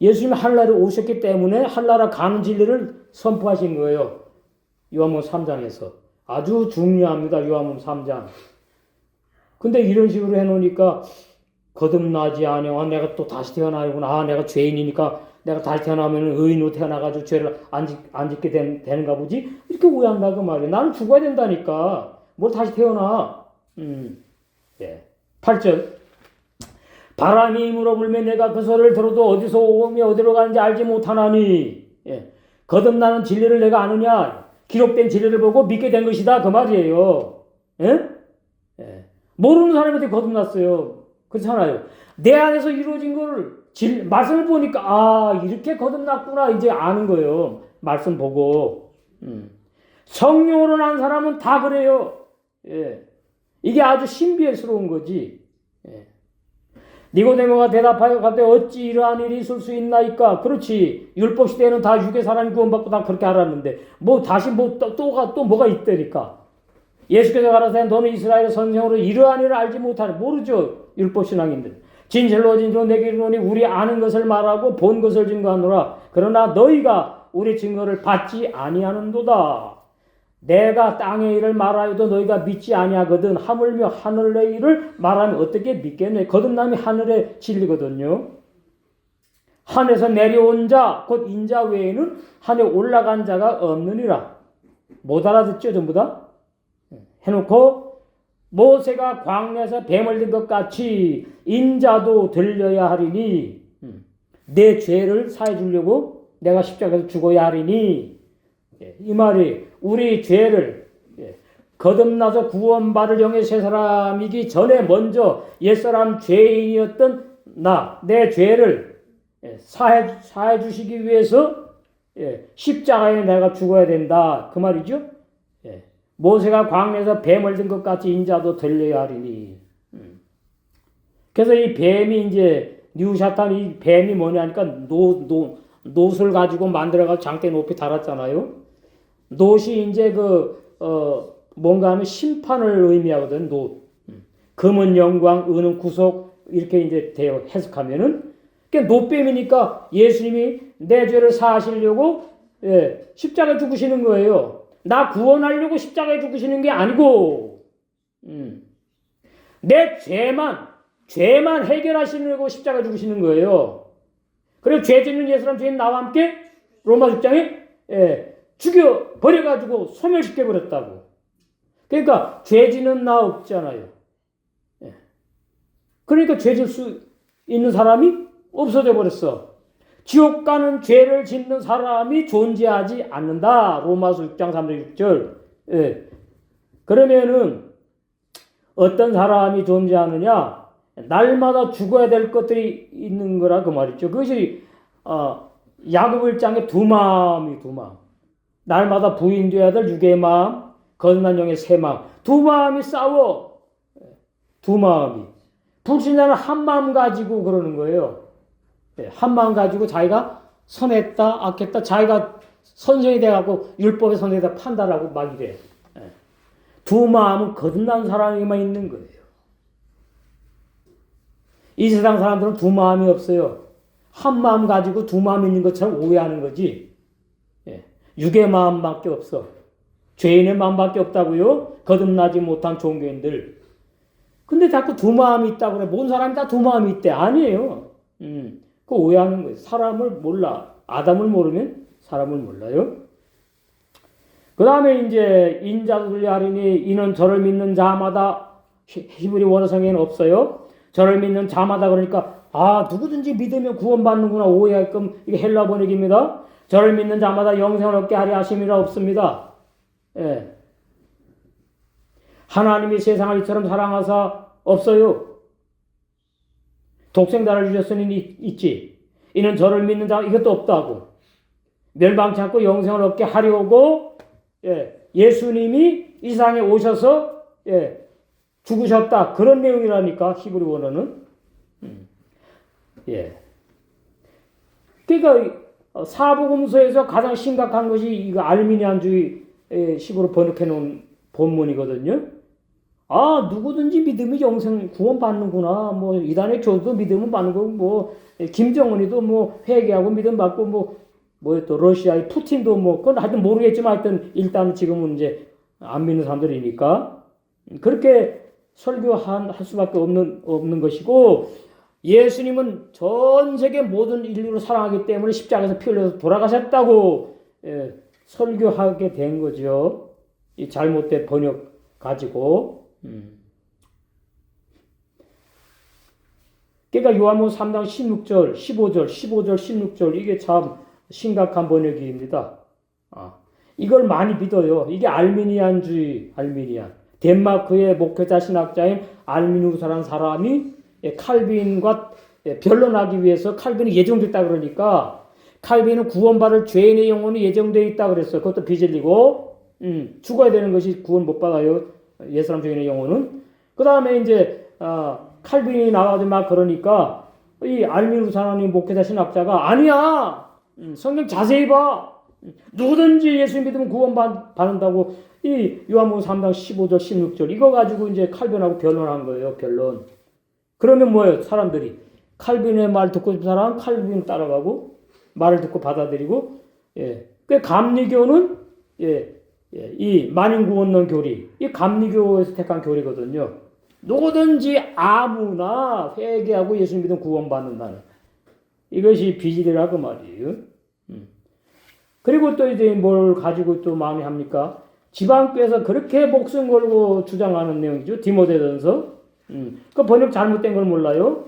예수님이 하늘나라에 오셨기 때문에 하늘나라 가는 진리를 선포하신 거예요. 요한복음 3장에서. 아주 중요합니다. 요한복음 3장. 근데 이런 식으로 해놓으니까 거듭나지 않아. 내가 또 다시 태어나구나. 내가 죄인이니까 내가 다시 태어나면 의인으로 태어나가지고 죄를 안 짓게 되는가 보지? 이렇게 오해한다 그 말이에요. 나는 죽어야 된다니까. 뭘 다시 태어나. 8절. 바람이 힘으로 불면 내가 그 소리를 들어도 어디서 오며 어디로 가는지 알지 못하나니. 거듭나는 진리를 내가 아느냐? 기록된 진리를 보고 믿게 된 것이다. 그 말이에요. 모르는 사람한테 거듭났어요. 그렇잖아요. 내 안에서 이루어진 걸 말씀을 보니까 이렇게 거듭났구나 이제 아는 거예요. 말씀 보고. 성령으로 난 사람은 다 그래요. 이게 아주 신비스러운 거지. 니고데모가 대답하여 가되 어찌 이러한 일이 있을 수 있나이까? 그렇지. 율법 시대에는 다 육의 사람이 구원받고 다 그렇게 알았는데 다시 또 뭐가 있다니까. 예수께서 가라사대 너는 이스라엘의 선생으로 이러한 일을 알지 못하니 모르죠. 율법 신앙인들. 진실로 내게 이르노니 우리 아는 것을 말하고 본 것을 증거하노라. 그러나 너희가 우리 증거를 받지 아니하는도다. 내가 땅의 일을 말하여도 너희가 믿지 아니하거든. 하물며 하늘의 일을 말하면 어떻게 믿겠네. 거듭남이 하늘의 진리거든요. 하늘에서 내려온 자, 곧 인자 외에는 하늘에 올라간 자가 없느니라. 못 알아듣죠, 전부 다? 해놓고 모세가 광야에서 뱀을 든 것 같이 인자도 들려야 하리니 내 죄를 사해 주려고 내가 십자가에서 죽어야 하리니 이 말이 우리 죄를 거듭나서 구원받을 영의 새 사람이기 전에 먼저 옛사람 죄인이었던 내 죄를 사해 주시기 위해서 십자가에 내가 죽어야 된다. 그 말이죠. 모세가 광야에서 뱀을 든 것 같이 인자도 들려야 하리니. 그래서 이 뱀이 이제 뉴샤탄 이 뱀이 뭐냐니까 놋을 가지고 만들어가지고 장대 높이 달았잖아요. 놋이 이제 뭔가 하면 심판을 의미하거든. 놋. 금은 영광, 은은 구속 이렇게 이제 해석하면은 놋뱀이니까 예수님이 내 죄를 사하시려고 십자가에 죽으시는 거예요. 나 구원하려고 십자가에 죽으시는 게 아니고 내 죄만 해결하시려고 십자가에 죽으시는 거예요. 그리고 죄 짓는 예수님 죄인 나와 함께 로마 6장에 죽여 버려가지고 소멸시켜 버렸다고. 그러니까 죄 지는 나 없잖아요. 예. 그러니까 죄 질 수 있는 사람이 없어져 버렸어. 지옥 가는 죄를 짓는 사람이 존재하지 않는다. 로마서 6장 3절 6절. 예. 그러면은 어떤 사람이 존재하느냐? 날마다 죽어야 될 것들이 있는 거라 그 말이죠. 그것이 야고보 1장에 두 마음. 날마다 부인되어야 될 육의 마음, 거듭난 영의 새 마음. 두 마음이 싸워. 두 마음이. 불신자는 한 마음 가지고 그러는 거예요. 한 마음 가지고 자기가 선했다, 악했다, 자기가 선생이 돼갖고 율법의 선생이다 판단하고 막 이래. 두 마음은 거듭난 사람에게만 있는 거예요. 이 세상 사람들은 두 마음이 없어요. 한 마음 가지고 두 마음 있는 것처럼 오해하는 거지. 육의 마음밖에 없어. 죄인의 마음밖에 없다고요? 거듭나지 못한 종교인들. 근데 자꾸 두 마음이 있다고 그래. 모든 사람이 다 두 마음이 있대. 아니에요. 그 오해하는 거예요. 사람을 몰라. 아담을 모르면 사람을 몰라요. 그 다음에 이제 인자들이 하리니 이는 저를 믿는 자마다 히브리 원어 성경에는 없어요. 저를 믿는 자마다 그러니까 누구든지 믿으면 구원받는구나 오해할 끔 이게 헬라 번역입니다. 저를 믿는 자마다 영생을 얻게 하려 하심이라 없습니다. 예. 하나님이 세상을 이처럼 사랑하사 없어요. 독생자를 주셨으니 있지. 이는 저를 믿는 자 이것도 없다고. 멸망치 않고 영생을 얻게 하려고 예수님이 이 세상에 오셔서 죽으셨다. 그런 내용이라니까 히브리 원어는. 그러니까 사복음서에서 가장 심각한 것이 이거 알미니안주의 식으로 번역해 놓은 본문이거든요. 누구든지 믿으면 영생 구원 받는구나. 뭐 이단의 교도 믿으면 받는 거고 뭐 김정은이도 뭐 회개하고 믿음 받고 뭐 또 러시아의 푸틴도 뭐 그건 하여튼 모르겠지만 하여튼 일단 지금은 이제 안 믿는 사람들이니까 그렇게 설교할 수밖에 없는 것이고 예수님은 전 세계 모든 인류를 사랑하기 때문에 십자가에서 피 흘려서 돌아가셨다고 설교하게 된 거죠. 이 잘못된 번역 가지고. 그러니까 요한복음 3장 16절, 15절, 16절 이게 참 심각한 번역입니다. 이걸 많이 믿어요. 이게 알미니안주의, 덴마크의 목회자 신학자인 알미누스라는 사람이 칼빈과 변론하기 위해서 칼빈이 예정됐다 그러니까 칼빈은 구원받을 죄인의 영혼이 예정되어 있다 그랬어요. 그것도 비질리고 죽어야 되는 것이 구원 못 받아요. 옛사람 죄인의 영혼은. 그 다음에 이제 칼빈이 나와서 막 그러니까 이 알미누스 하나님 목회자 신학자가 아니야. 성경 자세히 봐. 누구든지 예수 믿으면 구원 받는다고 이 요한복음 3장 15절 16절 이거 가지고 이제 칼빈하고 변론한 거예요. 변론. 그러면 뭐예요? 사람들이 칼빈의 말 듣고 싶은 사람은 칼빈 따라가고 말을 듣고 받아들이고 그 감리교는 이 만인구원론 교리 이 감리교에서 택한 교리거든요. 누구든지 아무나 회개하고 예수 믿으면 구원받는다는 이것이 비질이라고 말이에요. 그리고 또 이제 뭘 가지고 또 많이 합니까? 지방교에서 그렇게 목숨 걸고 주장하는 내용이죠. 디모데전서. 그 번역 잘못된 걸 몰라요.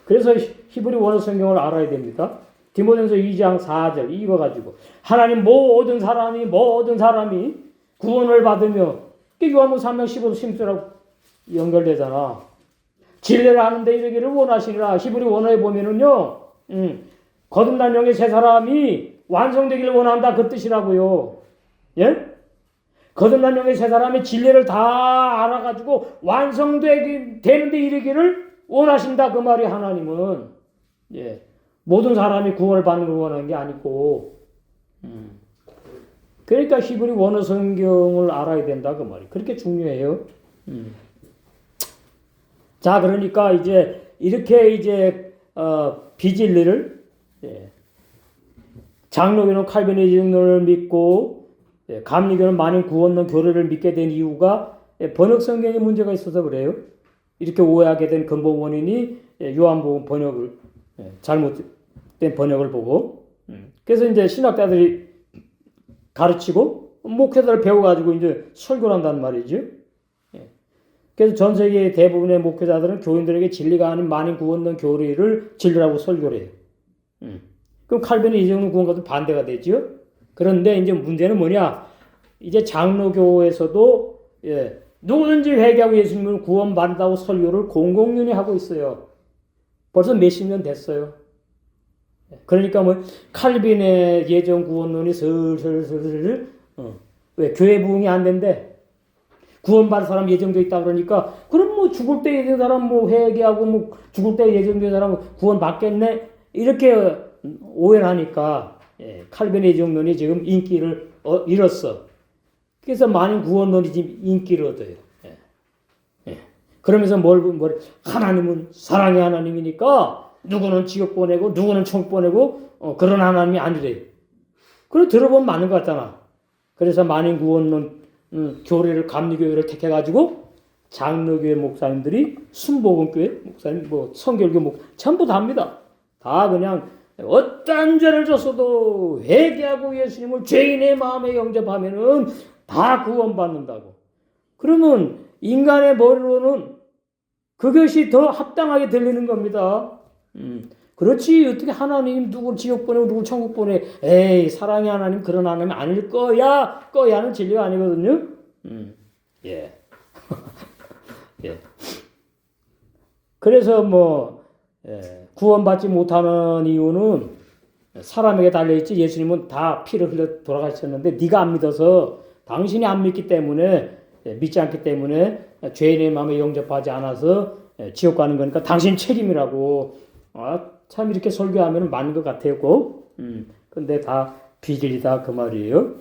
그래서 히브리 원어 성경을 알아야 됩니다. 디모데전서 2장 4절 이거 가지고 하나님 모든 사람이 구원을 받으며 요한복음 3장 15절 16절하고 연결되잖아. 진례를 하는데 이르기를 원하시니라. 히브리 원어에 보면은요, 거듭난 영의 새 사람이 완성되기를 원한다 그 뜻이라고요. 예? 거듭난 영의 새 사람이 진례를 다 알아가지고 완성되는데 이르기를 원하신다 그 말이 하나님은 모든 사람이 구원을 받는 걸 원하는 게 아니고 그러니까 히브리 원어 성경을 알아야 된다 그 말이 그렇게 중요해요. 자 그러니까 이제 이렇게 이제 비진리를 장로교는 칼빈이즘을 믿고 감리교는 만인 구원론 교리를 믿게 된 이유가 번역 성경에 문제가 있어서 그래요. 이렇게 오해하게 된 근본 원인이 요한복음 번역을 잘못된 번역을 보고 그래서 이제 신학자들이 가르치고 목회자를 배워가지고 이제 설교를 한단 말이죠. 예. 그래서 전 세계 대부분의 목회자들은 교인들에게 진리가 아닌 만인 구원론 교리를 진리라고 설교를 해요. 그럼 칼빈은 이 정도 구원과도 반대가 되죠. 그런데 이제 문제는 뭐냐? 이제 장로교에서도 예, 누구든지 회개하고 예수님을 구원받는다고 설교를 공공연히 하고 있어요. 벌써 몇십 년 됐어요. 그러니까 뭐 칼빈의 예정 구원론이 슬슬슬슬 왜 교회 부흥이 안 된대. 구원받을 사람 예정돼 있다 그러니까 그럼 뭐 죽을 때 예정된 사람 뭐 회개하고 뭐 죽을 때 예정된 사람 구원 받겠네 이렇게 오해를 하니까 예, 칼빈의 예정론이 지금 인기를 잃었어. 그래서 많은 구원론이 지금 인기를 얻어요. 예. 예. 그러면서 뭘 하나님은 사랑의 하나님이니까 누구는 지옥 보내고 누구는 천국 보내고 그런 하나님이 아니래. 그래 들어보면 맞는 것 같잖아. 그래서 만인 구원론 교리를 감리교회를 택해가지고 장로교회 목사님들이 순복음교회 목사님 뭐 성결교 목 전부 다합니다. 다 그냥 어떤 죄를 졌어도 회개하고 예수님을 죄인의 마음에 영접하면은 다 구원받는다고. 그러면 인간의 머리로는 그것이 더 합당하게 들리는 겁니다. 그렇지 어떻게 하나님 누구 지옥 보내고 누구 천국 보내 에이 사랑의 하나님 그런 하나님 아닐 거야는 진리가 아니거든요. 예. 예. 그래서 뭐 구원받지 못하는 이유는 사람에게 달려있지 예수님은 다 피를 흘려 돌아가셨는데 네가 안 믿어서 당신이 안 믿기 때문에 믿지 않기 때문에 죄인의 마음에 영접하지 않아서 지옥 가는 거니까 당신 책임이라고. 참 이렇게 설교하면 맞는 것 같아요. 꼭. 근데 다 비질이다 그 말이에요.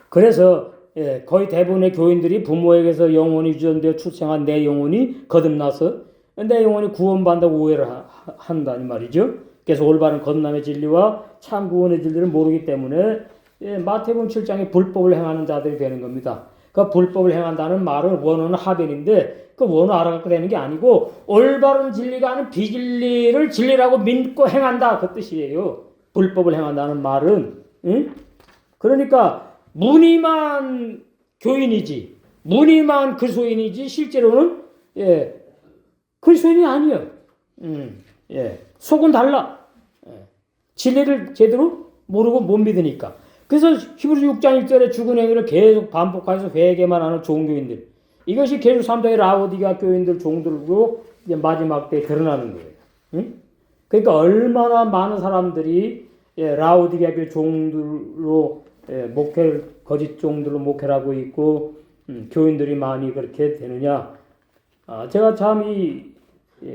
그래서 거의 대부분의 교인들이 부모에게서 영혼이 유전되어 출생한 내 영혼이 거듭나서 내 영혼이 구원받는다고 오해를 한다는 말이죠. 그래서 올바른 거듭남의 진리와 참 구원의 진리를 모르기 때문에 마태복음 7장에 불법을 행하는 자들이 되는 겁니다. 그 불법을 행한다는 말은 원어는 하벨인데 그 원어 알아갖고 되는 게 아니고 올바른 진리가 아닌 비진리를 진리라고 믿고 행한다 그 뜻이에요. 불법을 행한다는 말은. 그러니까 무늬만 교인이지 무늬만 그리스도인이지 실제로는 그리스도인이 아니에요. 속은 달라. 진리를 제대로 모르고 못 믿으니까. 그래서 히브리서 6장 1절에 죽은 행위를 계속 반복해서 회개만 하는 종교인들. 이것이 계속 3장의 라오디게아 교인들 종들로 이제 마지막 때에 드러나는 거예요. 그러니까 얼마나 많은 사람들이 라오디게아 교회 종들로 목회를 거짓 종들로 목회를 하고 있고 교인들이 많이 그렇게 되느냐. 제가 참 이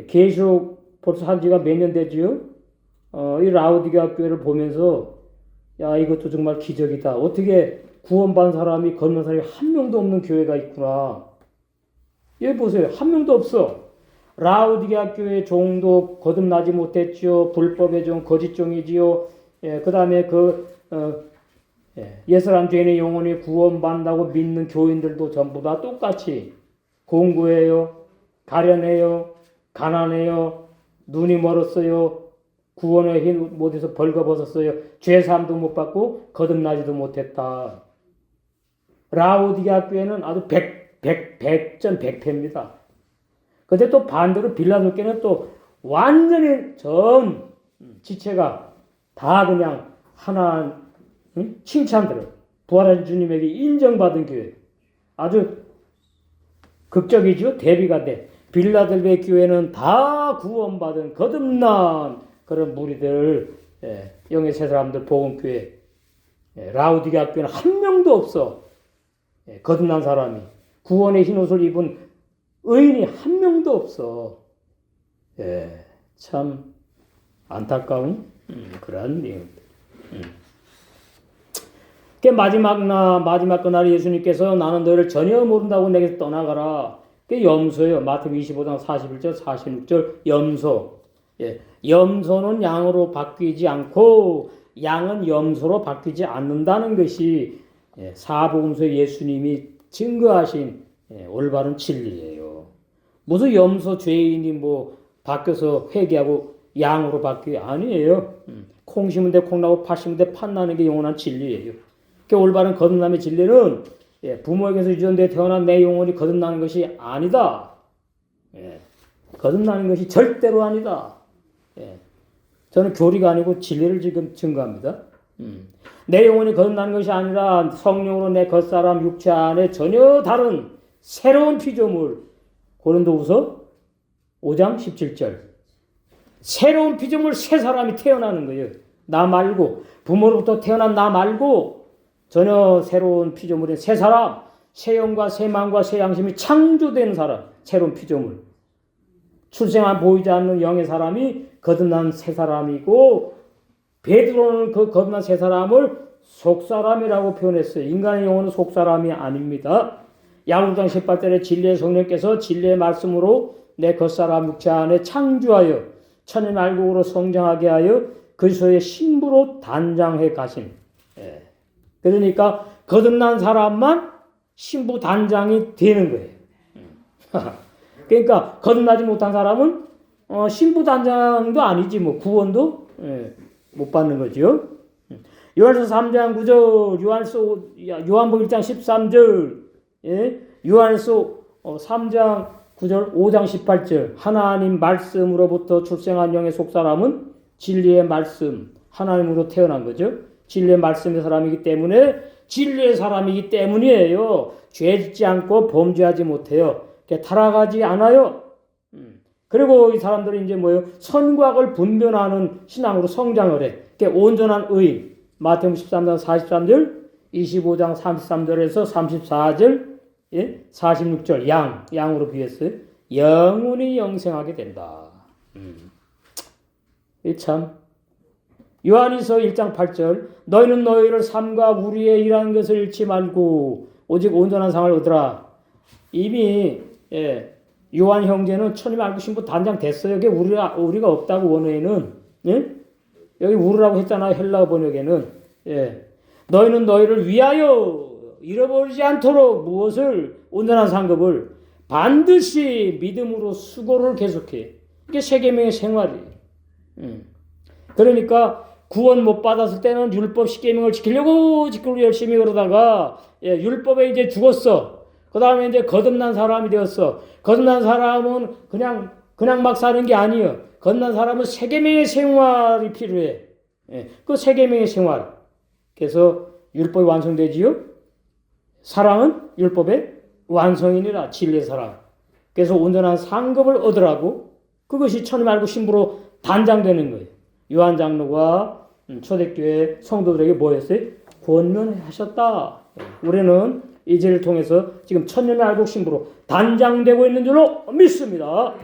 계시록 벌써 한 지가 몇 년 되지요? 이 라오디게아 교회를 보면서 야 이것도 정말 기적이다. 어떻게 구원받은 사람이 건넌 사람이 한 명도 없는 교회가 있구나. 여기 보세요. 한 명도 없어. 라오디게아 교회 종도 거듭나지 못했지요. 불법의 종, 거짓 종이지요. 그 다음에 예설한 죄인의 영혼이 구원받는다고 믿는 교인들도 전부 다 똑같이 공고해요. 가련해요. 가난해요. 눈이 멀었어요. 구원의 힘 못해서 벌거벗었어요. 죄사함도 못 받고 거듭나지도 못했다. 라오디게아 교회는 아주 백전백패입니다. 근데 또 반대로 빌라도 교회는 또 완전히 전 지체가 다 그냥 하나 칭찬들을 부활하신 주님에게 인정받은 교회. 아주 극적이죠. 대비가 돼. 빌라델베 교회는 다 구원받은 거듭난 그런 무리들, 영의 세 사람들 복음교회, 라오디게아 교회는 한 명도 없어. 거듭난 사람이 구원의 흰옷을 입은 의인이 한 명도 없어. 참 안타까운 그런 내용들. 마지막 그날 예수님께서 나는 너희를 전혀 모른다고 내게서 떠나가라. 그게 염소예요. 마태복음 25장 41절 46절 염소. 염소는 양으로 바뀌지 않고 양은 염소로 바뀌지 않는다는 것이 사복음서 예수님이 증거하신 올바른 진리예요. 무슨 염소 죄인이 뭐 바뀌어서 회개하고 양으로 바뀌어 아니에요. 콩 심은 데 콩 나고 팥 심은 데 팥 나는 게 영원한 진리예요. 그 올바른 거듭남의 진리는 부모에게서 유전되어 태어난 내 영혼이 거듭나는 것이 아니다. 거듭나는 것이 절대로 아니다. 저는 교리가 아니고 진리를 지금 증거합니다. 내 영혼이 거듭나는 것이 아니라 성령으로 내 겉사람 육체 안에 전혀 다른 새로운 피조물. 고린도후서 5장 17절. 새로운 피조물 새 사람이 태어나는 거예요. 나 말고, 부모로부터 태어난 나 말고 전혀 새로운 피조물인 새 사람, 새 영과 새 마음과 새 양심이 창조된 사람, 새로운 피조물. 출생한 보이지 않는 영의 사람이 거듭난 새 사람이고, 베드로는 그 거듭난 새 사람을 속사람이라고 표현했어요. 인간의 영혼은 속사람이 아닙니다. 야고보장 18절에 진리의 성령께서 진리의 말씀으로 내 겉사람 육체 안에 창조하여 천의 말국으로 성장하게 하여 그리스도의 신부로 단장해 가신. 그러니까 거듭난 사람만 신부 단장이 되는 거예요. 그러니까 거듭나지 못한 사람은 신부 단장도 아니지 뭐 구원도 못 받는 거죠. 요한서 3장 9절, 요한복음 1장 13절, 요한서 3장 9절, 5장 18절. 하나님 말씀으로부터 출생한 영의 속사람은 진리의 말씀, 하나님으로 태어난 거죠. 진리의 말씀의 사람이기 때문에 진리의 사람이기 때문이에요. 죄 짓지 않고 범죄하지 못해요. 타락하지 않아요. 그리고 이 사람들이 이제 뭐예요? 선과 악을 분별하는 신앙으로 성장을 해. 온전한 의인. 마태복음 13장 43절, 25장 33절에서 34절, 46절 양으로 비했어요. 영원히 영생하게 된다. 참. 요한일서 1장 8절. 너희는 너희를 삶과 우리의 일하는 것을 잃지 말고 오직 온전한 상을 얻으라. 이미 요한 형제는 천임 알고 신부 단장 됐어요. 여기 우리가 없다고 원어에는 여기 우르라고 했잖아요. 헬라어 번역에는. 너희는 너희를 위하여 잃어버리지 않도록 무엇을 온전한 상급을 반드시 믿음으로 수고를 계속해. 이게 세계명의 생활이에요. 그러니까 구원 못 받았을 때는 율법 십계명을 지키려고 열심히 그러다가 율법에 이제 죽었어. 그 다음에 이제 거듭난 사람이 되었어. 거듭난 사람은 그냥 막 사는 게 아니에요. 거듭난 사람은 세계명의 생활이 필요해. 그 세계명의 생활. 그래서 율법이 완성되지요. 사랑은 율법의 완성이니라. 진리의 사랑. 그래서 온전한 상급을 얻으라고. 그것이 천임 알고 신부로 단장되는 거예요. 요한 장로가 초대교회 성도들에게 뭐 했어요? 권면하셨다. 우리는 이 죄를 통해서 지금 천년의 알곡 신부로 단장되고 있는 줄로 믿습니다.